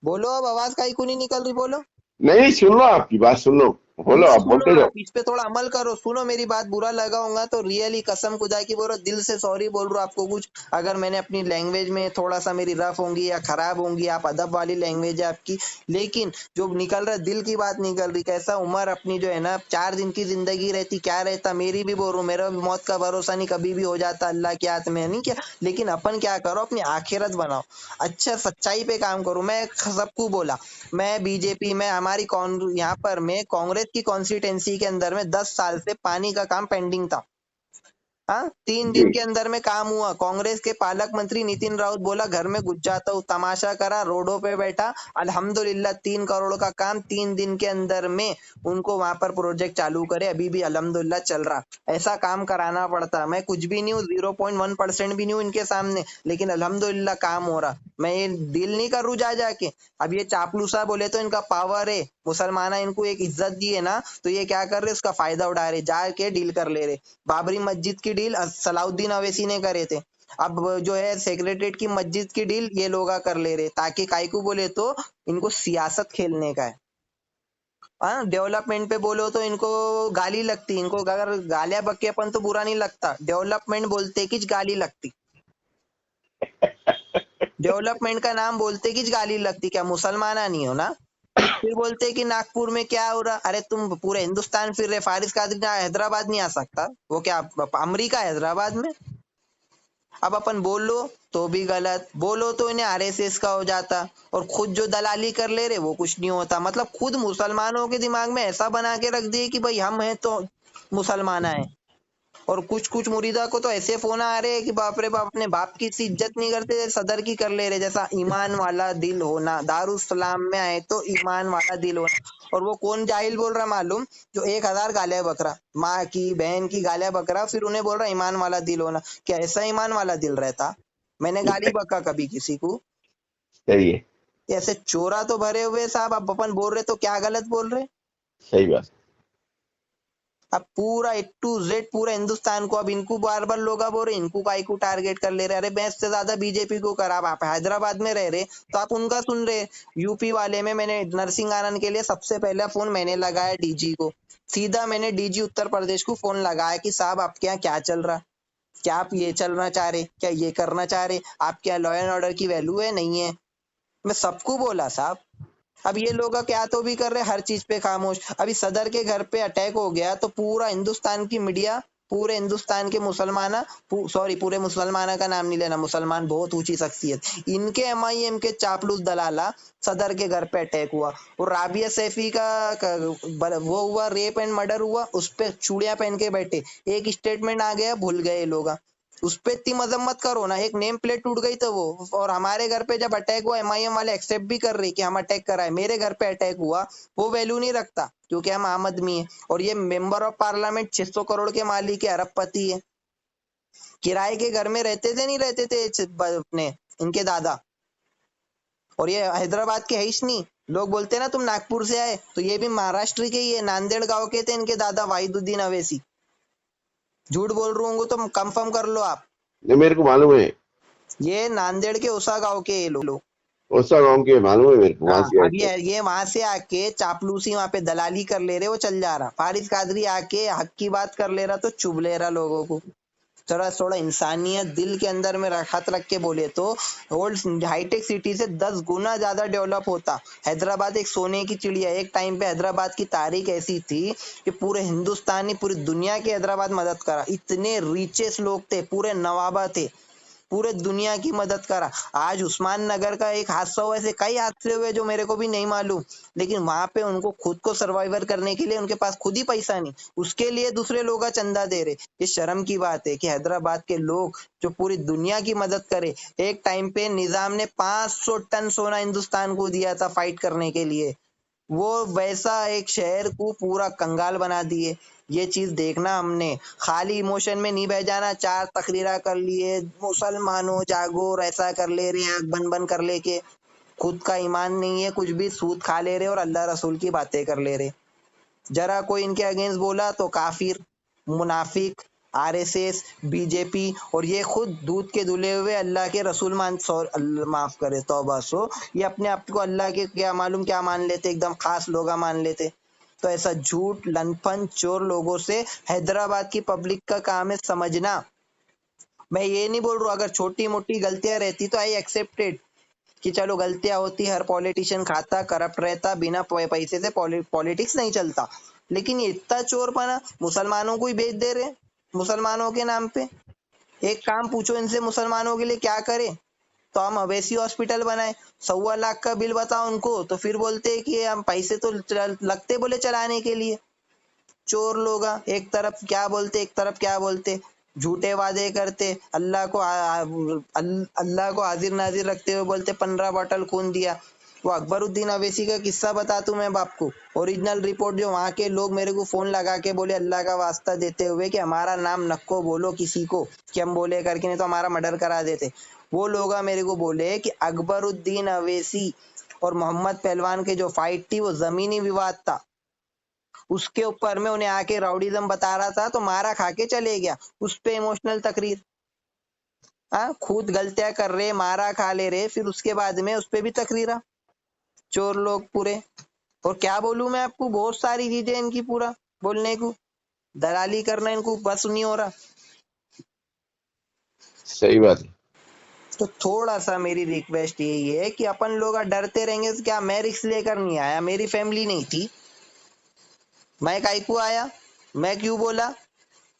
बोलो अब आवाज काहे को नहीं निकल रही, बोलो। नहीं, सुन लो, आपकी बात सुन लो, बोलो, सुनो आप सुनो, बोलते जाओ। आप इस पे थोड़ा अमल करो, सुनो मेरी बात, बुरा लगा होगा तो रियली कसम खुदा की बोल रहा हूं, दिल से सॉरी बोल रहा हूं आपको। कुछ अगर मैंने अपनी लैंग्वेज में थोड़ा सा मेरी रफ होंगी या खराब होंगी, आप अदब वाली लैंग्वेज है आपकी, लेकिन जो निकल रहा है दिल की बात निकल रही। कैसा उम्र अपनी जो है ना, 4 दिन की जिंदगी रहती, क्या रहता, मेरी भी बोल रहा हूं, मेरा भी मौत का भरोसा नहीं, कभी भी हो जाता, अल्लाह के हाथ में है, नहीं क्या। लेकिन अपन क्या करो, अपनी आखिरत बनाओ, अच्छा सच्चाई पे काम करो। मैं सबको बोला, मैं बीजेपी में, हमारी यहाँ पर मैं कांग्रेस की कॉन्स्टिटेंसी के अंदर में 10 साल से पानी का काम पेंडिंग था। हाँ 3 दिन जी, के अंदर में काम हुआ। कांग्रेस के पालक मंत्री नितिन राउत बोला घर में घुस जाता हूँ, तमाशा करा, रोडों पे बैठा, अल्हम्दुलिल्लाह 3 करोड़ का काम 3 दिन के अंदर में उनको वहां पर प्रोजेक्ट चालू करे, अभी भी अल्हम्दुलिल्लाह चल रहा। ऐसा काम कराना पड़ता, मैं कुछ भी नहीं हूँ, 0.1% भी नहीं हूँ इनके सामने, लेकिन अल्हम्दुलिल्लाह काम हो रहा। मैं ये डील नहीं करूँ जा जाके। अब ये चापलूसा बोले तो इनका पावर है, मुसलमान इनको एक इज्जत दी है ना, तो ये क्या कर रहे, उसका फायदा उठा रहे, जाके डील कर ले रहे। बाबरी मस्जिद की डील सलाउद्दीन अवैसी ने करे थे, अब जो है सेक्रेटरीट की मस्जिद की डील ये लोग कर ले रहे, ताकि कायकू बोले तो इनको सियासत खेलने का है। हाँ डेवलपमेंट पे बोलो तो इनको गाली लगती, इनको अगर गालियां बक के अपन तो बुरा नहीं लगता, डेवलपमेंट बोलते कि गाली लगती। डेवलपमेंट का नाम बोलते कि गाली लगती, क्या मुसलमाना नहीं हो ना। फिर बोलते कि नागपुर में क्या हो रहा, अरे तुम पूरे हिंदुस्तान फिर रहे, फारिस कादरी हैदराबाद नहीं आ सकता, वो क्या अमरीका हैदराबाद में। अब अपन बोलो तो भी गलत, बोलो तो इन्हें आरएसएस का हो जाता, और खुद जो दलाली कर ले रहे वो कुछ नहीं होता। मतलब खुद मुसलमानों के दिमाग में ऐसा बना के रख दिए कि भाई हम हैं तो मुसलमान है। और कुछ कुछ मुरीदा को तो ऐसे फोन आ रहे हैं कि बाप रे बाप, अपने बाप की सी इज्जत नहीं करते, सदर की कर ले रहे। जैसा ईमान वाला दिल होना, दारुसलाम में आए तो ईमान वाला दिल होना। और वो कौन जाहिल बोल रहा मालूम, जो 1000 गालियां बकरा, माँ की बहन की गालियां बकरा, फिर उन्हें बोल रहा ईमान वाला दिल होना। क्या ऐसा ईमान वाला दिल रहता? मैंने गाली बका कभी किसी को? सही है, ऐसे चोरा तो भरे हुए साहब, अब अपन बोल रहे तो क्या गलत बोल रहे? सही बात। अब पूरा ए टू जेड पूरा हिंदुस्तान को, अब इनको बार बार लोग बोल रहे इनको काई को टारगेट कर ले रहे। अरे बेस्ट से ज्यादा बीजेपी को करा। आप हैदराबाद में रह रहे तो आप उनका सुन रहे। यूपी वाले में मैंने नरसिंह आनंद के लिए सबसे पहला फोन मैंने लगाया डीजी को, सीधा मैंने डीजी उत्तर प्रदेश को फोन लगाया कि साहब आपके यहाँ क्या चल रहा, क्या आप ये चलना चाह रहे, क्या ये करना चाह रहे, आपके यहाँ लॉ एंड ऑर्डर की वैल्यू है नहीं है। मैं सबको बोला साहब। अब ये लोग क्या तो भी कर रहे, हर चीज पे खामोश। अभी सदर के घर पे अटैक हो गया तो पूरा हिंदुस्तान की मीडिया, पूरे हिंदुस्तान के मुसलमाना, सॉरी पूरे मुसलमाना का नाम नहीं लेना, मुसलमान बहुत ऊंची शख्सियत, इनके एमआईएम के चापलूस दलाला सदर के घर पे अटैक हुआ। और राबिया सैफी वो हुआ, रेप एंड मर्डर हुआ, उस पे चूड़ियां पहन के बैठे, एक स्टेटमेंट आ गया, भूल गए लोग। उस पे इतनी मजम्मत करो ना, एक नेम प्लेट टूट गई तो वो। और हमारे घर पे जब अटैक हुआ, एमआईएम वाले एक्सेप्ट भी कर रहे कि हम अटैक करा है, मेरे घर पे अटैक हुआ, वो वैल्यू नहीं रखता क्योंकि हम आम आदमी है। और ये मेंबर ऑफ पार्लियामेंट 600 करोड़ के मालिक है, अरबपति है, किराए के घर में रहते थे नहीं रहते थे अपने इनके दादा। और ये हैदराबाद के है ही नहीं। लोग बोलते ना तुम नागपुर से आए, तो ये भी महाराष्ट्र के ही है, नांदेड़ गांव के थे इनके दादा वाहिदुद्दीन अवैसी। झूठ बोल रहा हूँ तो कंफर्म कर लो आप। ये मेरे को मालूम है, ये नांदेड़ के उसा गांव के ये लोग। उसा गांव के मालूम है मेरे को, वहां हाँ, से आए अब थे। ये वहां से आके चापलूसी वहां पे दलाली कर ले रहे, वो चल जा रहा। फारिस कादरी आके हक की बात कर ले रहा तो चुभ ले रहा लोगों को। थोड़ा थोड़ा इंसानियत दिल के अंदर में हाथ रख के बोले तो ओल्ड हाईटेक सिटी से 10 गुना ज्यादा डेवलप होता। हैदराबाद एक सोने की चिड़िया। एक टाइम पे हैदराबाद की तारीख ऐसी थी कि पूरे हिंदुस्तान ही, पूरी दुनिया के हैदराबाद मदद करा। इतने रिचेस्ट लोग थे, पूरे नवाबा थे, पूरे दुनिया की मदद करा। आज उस्मान नगर का एक हादसा हुआ, ऐसे कई हादसे हुए जो मेरे को भी नहीं मालूम, लेकिन वहां पे उनको खुद को सर्वाइवर करने के लिए उनके पास खुद ही पैसा नहीं, उसके लिए दूसरे लोग चंदा दे रहे। ये शर्म की बात है कि हैदराबाद के लोग जो पूरी दुनिया की मदद करे। एक टाइम पे निजाम ने 500 टन सोना हिंदुस्तान को दिया था फाइट करने के लिए, वो वैसा एक शहर को पूरा कंगाल बना दिए। ये चीज देखना हमने, खाली इमोशन में नहीं बह जाना। 4 तकरीरा कर लिए, मुसलमानों जागो, ऐसा कर ले रहे, आंख बंद बंद कर लेके, खुद का ईमान नहीं है, कुछ भी सूद खा ले रहे और अल्लाह रसूल की बातें कर ले रहे। जरा कोई इनके अगेंस्ट बोला तो काफिर, मुनाफिक, आरएसएस, बीजेपी। और ये खुद दूध के धुले हुए अल्लाह के रसूल माफ करे तौबा सो, ये अपने आप को अल्लाह के क्या मालूम क्या मान लेते, एकदम खास लोग मान लेते। तो ऐसा झूठ लनफन चोर लोगों से हैदराबाद की पब्लिक का काम है समझना। मैं ये नहीं बोल रहा, अगर छोटी मोटी गलतियां रहती तो आई एक्सेप्टेड कि चलो गलतियां होती, हर पॉलिटिशियन खाता, करप्ट रहता, बिना पैसे से पॉलिटिक्स नहीं चलता। लेकिन ये इतना चोरपना, मुसलमानों को ही बेच दे रहे, मुसलमानों के नाम पे। एक काम पूछो इनसे, मुसलमानों के लिए क्या करे? तो हम अवैसी हॉस्पिटल बनाए, 1.25 लाख का बिल बताओ उनको तो फिर बोलते हैं कि हम पैसे तो लगते बोले चलाने के लिए। चोर लोग एक तरफ क्या बोलते, एक तरफ क्या बोलते, झूठे वादे करते, अल्लाह को हाजिर नाजिर रखते हुए बोलते 15 बॉटल खून दिया। वो अकबरुद्दीन अवैसी का किस्सा बता तू मैं बाप को, ओरिजिनल रिपोर्ट, जो वहां के लोग मेरे को फोन लगा के बोले अल्लाह का वास्ता देते हुए कि हमारा नाम नको बोलो किसी को कि हम बोले करके, नहीं तो हमारा मर्डर करा देते। वो लोग मेरे को बोले कि अकबरुद्दीन अवैसी और मोहम्मद पहलवान के जो फाइट थी वो जमीनी विवाद था, उसके ऊपर में उन्हें आके राउडीजम बता रहा था तो मारा खा के चले गया। उस पे इमोशनल तकरीर। हाँ, खुद गलतियां कर रहे, मारा खा ले रहे, फिर उसके बाद में उस पे भी तकरीरा। चोर लोग पूरे। और क्या बोलूं मैं आपको, बहुत सारी चीजें इनकी पूरा बोलने को, दलाली करना इनको बस नहीं हो रहा। सही बात है। तो थोड़ा सा मेरी रिक्वेस्ट यही है कि अपन लोग डरते रहेंगे तो क्या, मैं रिस्क लेकर नहीं आया, मेरी फैमिली नहीं थी, मैं काहे को आया, मैं क्यों बोला,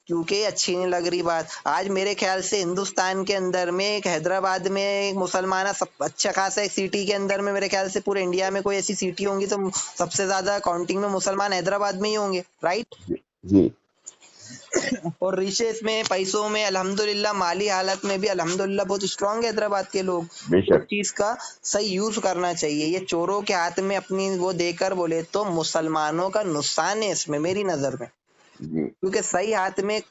क्योंकि अच्छी नहीं लग रही बात। आज मेरे ख्याल से हिंदुस्तान के अंदर में एक हैदराबाद में एक मुसलमान सब अच्छा खासा एक सिटी के अंदर में, मेरे ख्याल से पूरे इंडिया में कोई ऐसी सिटी होंगी तो सबसे ज्यादा काउंटिंग में मुसलमान हैदराबाद में ही होंगे, राइट। जी। और रिशेस में, पैसों में, अल्हम्दुलिल्लाह माली हालत में भी अल्हम्दुलिल्लाह बहुत स्ट्रांग है हैदराबाद के लोग। बेशक। उस चीज का सही यूज करना चाहिए। ये चोरों के हाथ में अपनी वो देकर बोले तो मुसलमानों का नुकसान है इसमें मेरी नजर में, क्योंकि सही हाथ में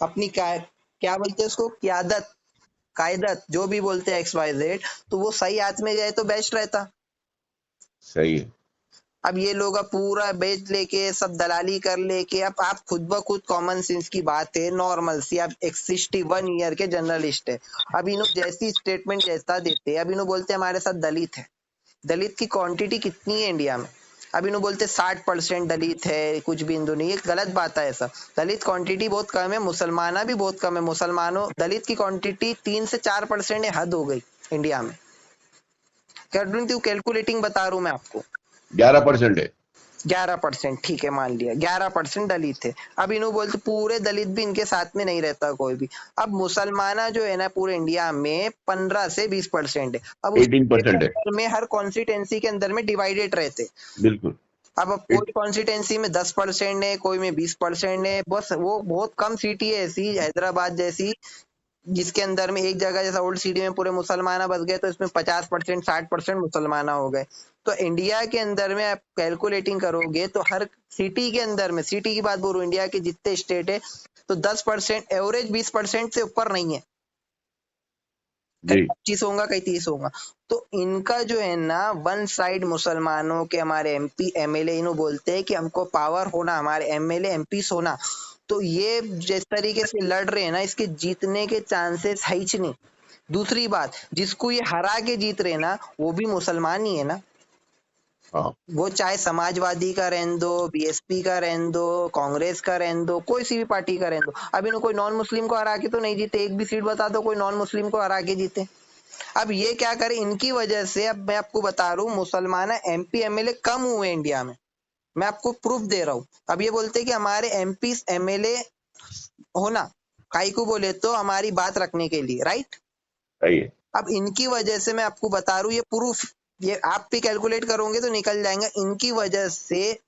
अपनी क्या बोलते हैं उसको, क्यादत, कायदत, जो भी बोलते हैं XYZ, तो वो सही हाथ में जाए तो बेस्ट रहता। सही है। अब ये लोग अब पूरा बेच लेके सब दलाली कर लेके, अब आप खुद ब खुद कॉमन सेंस की बात है, नॉर्मल सी, आप एक 61 ईयर के जर्नलिस्ट है, अब इन्हों जैसी स्टेटमेंट जैसा देते, अब इन्हों बोलते हमारे साथ दलित है। दलित की क्वांटिटी कितनी है इंडिया में? अब इन्हों बोलते 60% दलित है, कुछ भी हिंदू नहीं, ये गलत बात है। ऐसा दलित क्वांटिटी बहुत कम है, मुसलमाना भी बहुत कम है। मुसलमानों दलित की क्वांटिटी 3 से 4% है, हद हो गई इंडिया में। कैलकुलेटिंग बता रहा हूं मैं आपको, 11% है। 11%, ठीक है, मान लिया 11% दलित है। अब इन्हों बोलते पूरे दलित भी इनके साथ में नहीं रहता कोई भी। अब मुसलमाना जो है ना पूरे इंडिया में 15 से 20% है। अब 18% है। में हर कॉन्स्टिटेंसी के अंदर में डिवाइडेड रहते। बिल्कुल। अब कोई कॉन्स्टिटेंसी में 10% है, कोई में 20% है, बस वो बहुत कम सिटी है ऐसी हैदराबाद जैसी, जिसके अंदर में एक जगह जैसा ओल्ड सिटी में पूरे मुसलमाना बस गए, तो इसमें 50% 60% मुसलमाना हो गए। तो इंडिया के अंदर में आप कैलकुलेटिंग करोगे तो हर सिटी के अंदर में, सिटी की बात बोल रहा हूं, इंडिया के जितने स्टेट है तो 10%, एवरेज 20% से ऊपर नहीं है, कहीं 25 होगा, कहीं 30 होगा। तो इनका जो है ना वन साइड मुसलमानों के, हमारे MP MLA इन्हों बोलते हैं कि हमको पावर होना, हमारे MLA MPs होना, तो ये जिस तरीके से लड़ रहे हैं ना, इसके जीतने के चांसेस है ही नहीं। दूसरी बात, जिसको ये हरा के जीत रहे ना वो भी मुसलमान ही है ना। वो चाहे समाजवादी का रहने दो, BSP का रहने दो, कांग्रेस का रहने दो, कोई सी भी पार्टी का रहने दो। अब इन्हों कोई नॉन मुस्लिम को हरा के तो नहीं जीते, एक भी सीट बता दो कोई नॉन मुस्लिम को हरा के जीते। अब ये क्या करे, इनकी वजह से, अब मैं आपको बता रहा हूँ, मुसलमान MP MLA कम हुए इंडिया में, मैं आपको प्रूफ दे रहा हूँ। अब ये बोलते हैं कि हमारे MP MLA होना काई को बोले तो हमारी बात रखने के लिए, राइट। अब इनकी वजह से मैं आपको बता रहा हूँ, ये प्रूफ, ये आप भी कैलकुलेट करोगे तो निकल जाएगा। इनकी वजह से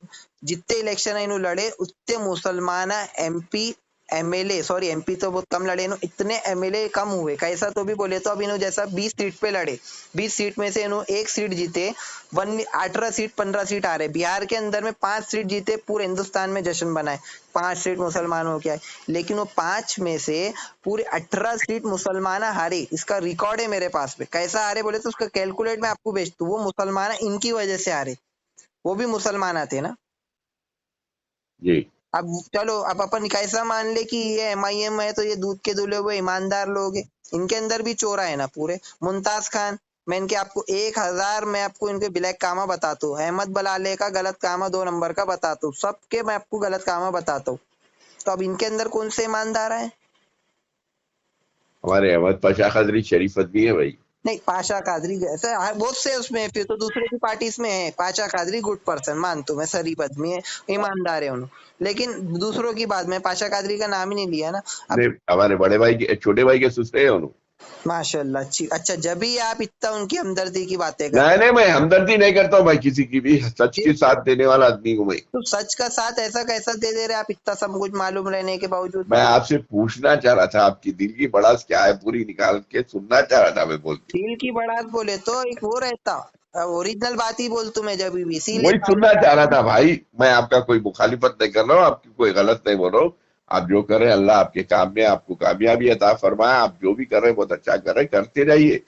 जितने इलेक्शन है इन्हों लड़े, उतने मुसलमान MP MLA, सॉरी MP तो बहुत कम लड़े, इतने MLA कम हुए। कैसा तो भी बोले तो अब इन्हों जैसा 20 सीट पे लड़े, 20 सीट में से इन्हों एक सीट जीते, 18 सीट 15 सीट आ रहे। बिहार के अंदर में 5 सीट जीते, पूरे हिंदुस्तान में जश्न बनाए, 5 सीट मुसलमानों के आए। लेकिन वो 5 में से पूरे 18 सीट मुसलमान हारे, इसका रिकॉर्ड है मेरे पास में। कैसा हारे बोले तो उसका कैलकुलेट मैं आपको भेजता हूँ। वो मुसलमान इनकी वजह से हारे, वो भी मुसलमान थे ना जी। अब चलो, अब अपन कैसा मान ले कि ये MIM है तो ये दूध के धुले हुए ईमानदार लोग है, इनके अंदर भी चोरा है ना पूरे। मुमताज खान, मैं इनके आपको 1000 मैं आपको इनके ब्लैक कामा बताता हूँ। अहमद बलाले का गलत कामा 2 नंबर का बताता हूँ, सबके मैं आपको गलत कामा बताता हूँ। तो अब इनके अंदर कौन से ईमानदार है? हमारे अहमद पाशा कादरी शरीफ आदमी है भाई। नहीं, पाशा कादरी जैसे बहुत से उसमें, फिर तो दूसरे की पार्टी में है। पाशा कादरी गुड पर्सन मानता हूं मैं, शरीफ आदमी है, ईमानदार है उन्होंने, लेकिन दूसरों की बात में पाशा कादरी का नाम ही नहीं लिया ना। अब हमारे बड़े भाई के, छोटे भाई के ससुरे हैं उन्होंने। माशाल्लाह, अच्छी, अच्छा, जब भी आप इतना उनकी हमदर्दी की बातें कर। नहीं, मैं हमदर्दी नहीं करता हूँ भाई किसी की भी, सच के साथ देने वाला आदमी हूँ मैं। तो सच का साथ ऐसा कैसा दे दे रहे आप, इतना सब कुछ मालूम रहने के बावजूद? मैं आपसे पूछना चाह रहा था, आपकी दिल की बड़ास क्या है, पूरी निकाल के सुनना चाह रहा था मैं। बोलती दिल की बड़ास बोले तो एक वो रहता, ओरिजिनल बात ही बोलतू मैं जब भी, इसीलिए वही सुनना चाह रहा था भाई। मैं आपका कोई मुखालिफत नहीं कर रहा हूँ, आपकी कोई गलत नहीं बोल रहा हूँ। आप जो कर रहे हैं, अल्लाह आपके काम में आपको कामयाबी अता फरमाए। आप जो भी कर रहे हैं बहुत अच्छा कर रहे हैं, करते रहिए।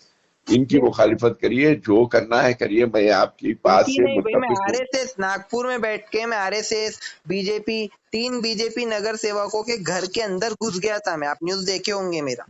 इनकी मुखालिफत करिए, जो करना है करिए। मैं आपकी बात से नहीं भाई, मैं मुत्तफिक हूँ। RSS नागपुर में बैठ के मैं RSS BJP 3 बीजेपी नगर सेवकों के घर के अंदर घुस गया था मैं, आप न्यूज देखे होंगे मेरा।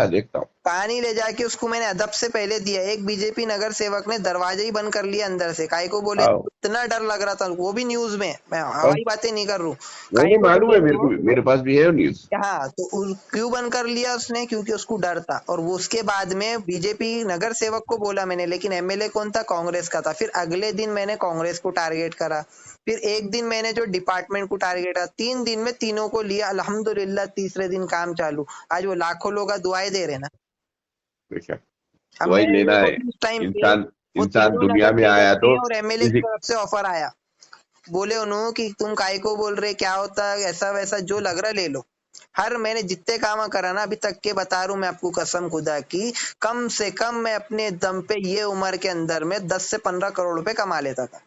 देखता हूँ। पानी ले जाके उसको मैंने अदब से पहले दिया। एक बीजेपी नगर सेवक ने दरवाजा ही बंद कर लिया अंदर से। काहे को बोले तो इतना डर लग रहा था, वो भी न्यूज में, मैं हवाई बातें नहीं कर रहा हूँ। काहे को मालूम बोले है मेरे को, मेरे पास भी है न्यूज। हाँ, तो क्यों बंद कर लिया उसने? क्योंकि उसको डर था। और वो उसके बाद में बीजेपी नगर सेवक को बोला मैंने, लेकिन एमएलए कौन था? कांग्रेस का था। फिर अगले दिन मैंने कांग्रेस को टारगेट करा, फिर एक दिन मैंने जो डिपार्टमेंट को टारगेट करा। 3 दिन में तीनों को लिया, अल्हम्दुलिल्लाह तीसरे दिन काम चालू। आज वो लाखों लोग दुआएं दे रहे ना। अब वही मैं लेना है। उस टाइम पे इंसान वो इंसान तीनों दुनिया नगर में आया सेवक थे तो और एमएलए की किसी तरफ से ऑफर आया। बोले उन्होंने कि तुम काय को बोल रहे, क्या होता है, ऐसा वैसा जो लग रहा ले लो। हर मैंने जितने काम करा ना अभी तक के, बता रहा हूं मैं आपको कसम खुदा की, कम से कम मैं अपने दम पे ये उम्र के अंदर में 10 से 15 करोड़ रुपए कमा लेता था,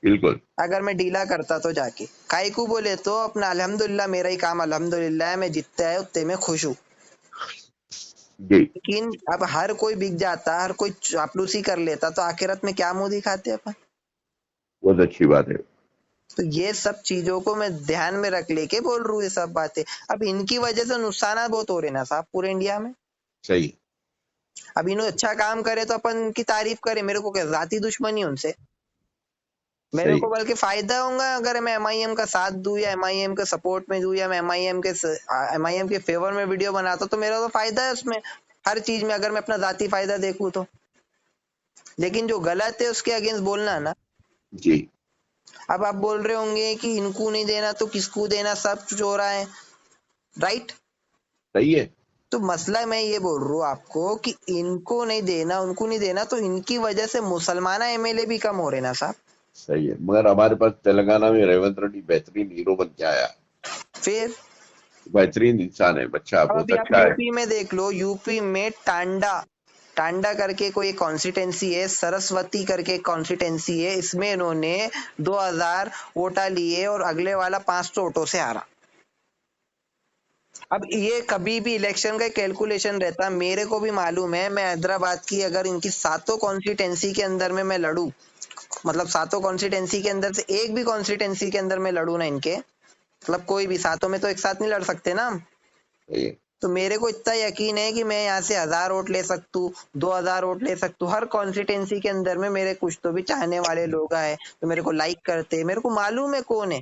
बिल्कुल अगर मैं डीला करता तो जाके। काय को बोले तो अपना अल्हम्दुलिल्लाह मेरा ही काम अल्हम्दुलिल्लाह है, मैं जितने है उतने में खुश हूँ। जी। लेकिन अब हर कोई बिक जाता, हर कोई चापलूसी कर लेता, तो आखिरत में क्या मुंह दिखाते अपन? बहुत अच्छी बात है। तो ये सब चीजों को मैं ध्यान में रख लेके बोल रहा हूँ ये सब बातें। अब इनकी वजह से नुकसान बहुत हो रहे ना साहब पूरे इंडिया में। सही। अब इन्हों अच्छा काम करे तो अपन की तारीफ करे, मेरे को क्या जाती दुश्मनी उनसे? मेरे सही। को बल्कि फायदा होगा अगर मैं एमआईएम का साथ दूं या एमआईएम के सपोर्ट में दूं या मैं एमआईएम के फेवर में वीडियो बनाता, तो मेरा तो फायदा है उसमें, हर चीज में, अगर मैं अपना जाती फायदा देखूं तो। लेकिन जो गलत है उसके अगेंस्ट बोलना ना। जी। अब आप बोल रहे होंगे कि इनको नहीं देना तो किसको देना, सब हो रहा है, राइट? सही है। तो मसला मैं ये बोल रहा हूँ आपको कि इनको नहीं देना, उनको नहीं देना, तो इनकी वजह से मुसलमान एमएलए भी कम हो रहे ना साहब। सही है, मगर हमारे पास तेलंगाना में रेवंत रेड्डी बेहतरीन हीरो बन के आया। फिर बेहतरीन इंसान है, बच्चा अब बहुत अभी आप अच्छा है। यूपी में देख लो, यूपी में टांडा टांडा करके कोई कॉन्स्टिटेंसी है, सरस्वती करके कॉन्स्टिटेंसी है, इसमें इन्होंने 2000 वोटा लिए और अगले वाला 500 वोटों से हारा। अब ये कभी भी इलेक्शन का कैलकुलेशन रहता, मेरे को भी मालूम है। मैं हैदराबाद की अगर इनकी सातों कॉन्स्टिटेंसी के अंदर में मैं लड़ू, मतलब सातों कॉन्स्टिटेंसी के अंदर से एक भी कॉन्स्टिटेंसी के अंदर में लड़ू ना इनके, मतलब कोई भी, सातों में तो एक साथ नहीं लड़ सकते ना हम। सही है। तो मेरे को इतना यकीन है कि मैं यहाँ से 1000 वोट ले सकता हूँ, 2000 वोट ले सकता हूँ। हर कॉन्स्टिटेंसी के अंदर में मेरे कुछ तो भी चाहने वाले लोग आए तो मेरे को लाइक करते, मेरे को मालूम है कौन है।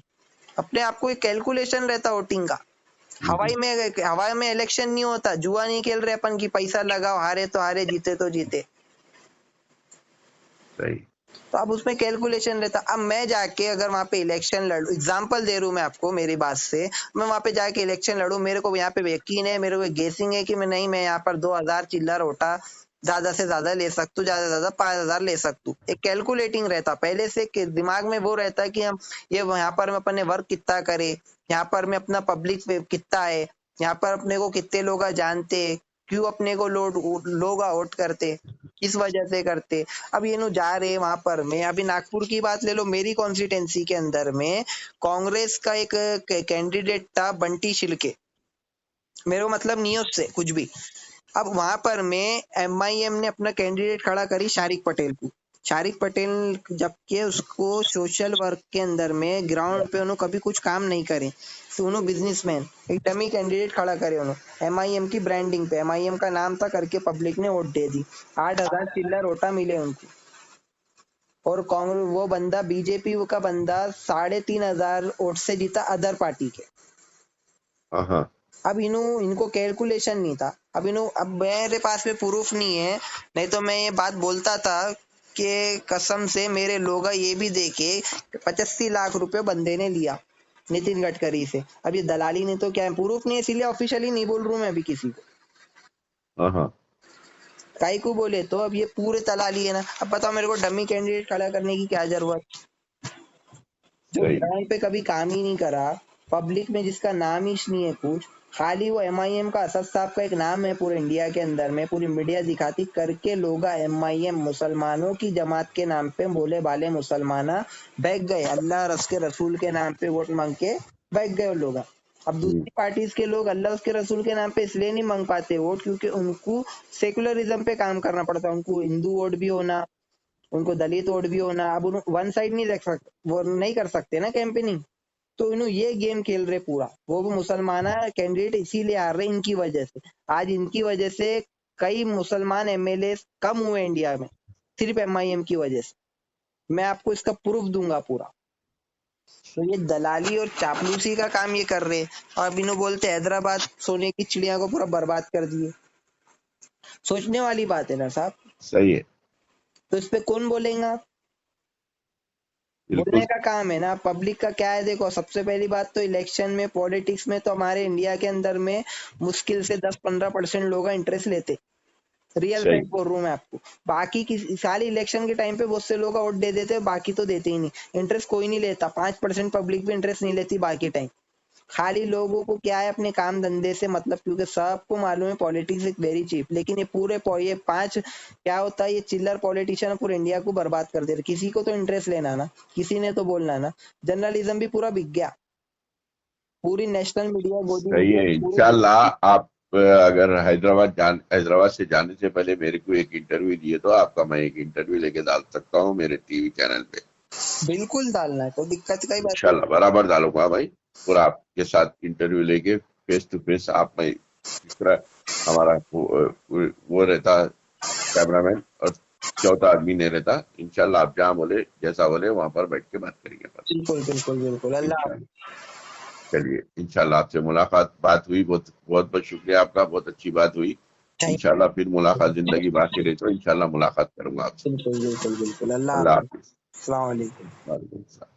अपने आप को एक कैलकुलेशन रहता वोटिंग का। हवाई में इलेक्शन नहीं होता, जुआ नहीं खेल रहे अपन की पैसा लगाओ, हारे तो हारे, जीते तो जीते। सही। तो अब उसमें कैलकुलेशन रहता। अब मैं जाके अगर वहां पे इलेक्शन लड़ू, एग्जांपल दे रहा हूं मैं आपको मेरी बात से, मैं वहां पे जाके इलेक्शन लड़ू, मेरे को यहाँ पे यकीन है, मेरे को गेसिंग है कि मैं नहीं, मैं यहाँ पर 2000 चिल्लर वोटा ज्यादा से ज्यादा ले सकता हूँ, ज्यादा से ज्यादा 5000 ले सकता हूँ। एक कैलकुलेटिंग रहता पहले से, कि दिमाग में वो रहता है कि हम ये यहाँ पर मैं अपने वर्क कितना करे, यहाँ पर मैं अपना पब्लिक कितना है, यहाँ पर अपने को कितने लोग जानते, क्यों अपने को लोग वोट करते, किस वजह से करते। अब ये नु जा रहे वहां पर, मैं अभी नागपुर की बात ले लो, मेरी कॉन्स्टिटेंसी के अंदर में कांग्रेस का एक कैंडिडेट था बंटी शिल्के, मेरे को मतलब नहीं है उससे कुछ भी। अब वहां पर में एमआईएम ने अपना कैंडिडेट खड़ा करी शारिक पटेल को। शारिक पटेल जबकि उसको सोशल वर्क के अंदर में ग्राउंड पे उन्होंने कभी कुछ काम नहीं करे, तो उन्होंने बिजनेसमैन एक डमी कैंडिडेट खड़ा करे उन्होंने एमआईएम की ब्रांडिंग पे, एमआईएम का नाम था करके पब्लिक ने वोट दे दी। 8000 चिल्लर वोटा मिले उनको। और कांग्रेस वो बंदा बीजेपी का बंदा 3500 वोट से जीता अदर पार्टी के। हाँ। अब इनको कैलकुलेशन नहीं था। अब मेरे पास में प्रूफ नहीं है, नहीं तो मैं ये बात बोलता था कि कसम से मेरे लोग ये भी देखे 85 लाख रुपए बंदे ने लिया नितिन गडकरी से। अब ये दलाली नहीं तो क्या है, प्रूफ नहीं है, इसीलिए ऑफिशियली नहीं बोल रहा हूँ मैं अभी किसी को। हाँ। काई को बोले तो अब ये पूरे दलाली है ना। अब बताओ मेरे को डमी कैंडिडेट खड़ा करने की क्या जरूरत, जो सही। ग्राउंड पे कभी काम ही नहीं करा, पब्लिक में जिसका नाम ही नहीं है कुछ, खाली वो एमआईएम का असद साहब का एक नाम है पूरे इंडिया के अंदर में, पूरी मीडिया दिखाती करके लोग एमआईएम मुसलमानों की जमात के नाम पे भोले भाले मुसलमाना बैठ गए, अल्लाह और उसके रसूल के नाम पे वोट मांग के बैठ गए लोग। अब दूसरी पार्टीज के लोग अल्लाह उसके रसूल के नाम पे इसलिए नहीं मांग पाते वोट, क्योंकि उनको सेकुलरिज्म पे काम करना पड़ता है, उनको हिंदू वोट भी होना, उनको दलित वोट भी होना। अब वन साइड नहीं रख सकते, वो नहीं कर सकते ना कैंपेनिंग। तो इन्हों ये गेम खेल रहे पूरा, वो भी मुसलमान कैंडिडेट इसीलिए आ रहे इनकी वजह से। आज इनकी वजह से कई मुसलमान एमएलए कम हुए इंडिया में, सिर्फ एमआईएम की वजह से। मैं आपको इसका प्रूफ दूंगा पूरा। तो ये दलाली और चापलूसी का काम ये कर रहे हैं। और अब इन्हों बोलते हैदराबाद सोने की चिड़िया को पूरा बर्बाद कर दिए। सोचने वाली बात है ना साहब। सही है, तो इस पे कौन बोलेगा? बिल्कुल बोलने का काम है ना। पब्लिक का क्या है, देखो सबसे पहली बात तो इलेक्शन में, पॉलिटिक्स में तो हमारे इंडिया के अंदर में मुश्किल से 10-15% लोग इंटरेस्ट लेते। रियल सही। फैक्ट बोल रहा हूँ मैं आपको। बाकी की सारी इलेक्शन के टाइम पे बहुत से लोग वोट दे देते, बाकी तो देते ही नहीं। इंटरेस्ट कोई नहीं लेता, 5% पब्लिक भी इंटरेस्ट नहीं लेती बाकी टाइम। खाली लोगों को क्या है, अपने काम धंधे से मतलब, क्योंकि सबको मालूम है पॉलिटिक्स इज वेरी चीप। लेकिन ये 5 क्या होता है, ये चिल्लर पॉलिटिशियन पूरे इंडिया को बर्बाद कर दे रहे। किसी को तो इंटरेस्ट लेना ना, किसी ने तो बोलना ना। जर्नलिज्म भी पूरा बिक गया, पूरी नेशनल मीडिया, गोदी सही मीडिया है। पूरी बिक इंशाल्लाह गई। आप अगर हैदराबाद से जाने से पहले मेरे को एक इंटरव्यू दिए तो आपका मैं एक इंटरव्यू लेके डाल सकता हूँ मेरे टीवी चैनल पे। बिल्कुल डालना है, कोई दिक्कत का ही बात नहीं। इंशाल्लाह बराबर डालूंगा भाई, पूरा आपके साथ इंटरव्यू लेके फेस टू फेस। आप मैं जिस तरह हमारा वो रहता कैमरामैन और चौथा आदमी नहीं रहता, इंशाल्लाह आप जहाँ बोले जैसा बोले वहां पर बैठ के बात करेंगे बस। बिल्कुल बिल्कुल बिल्कुल। अल्लाह हाफ़िज़। इंशाल्लाह। चलिए, इंशाल्लाह आपसे बात हुई, बहुत बहुत बहुत शुक्रिया आपका, बहुत अच्छी बात हुई। थैंक इंशाल्लाह फिर मुलाकात, जिंदगी बाकी रही तो इंशाल्लाह मुलाकात करूंगा आपसे। बिल्कुल बिल्कुल बिल्कुल। अल्लाह अल्लाह हाफ़िज़। हाफिज। अस्सलाम वालेकुम। वालेकुम सलाम।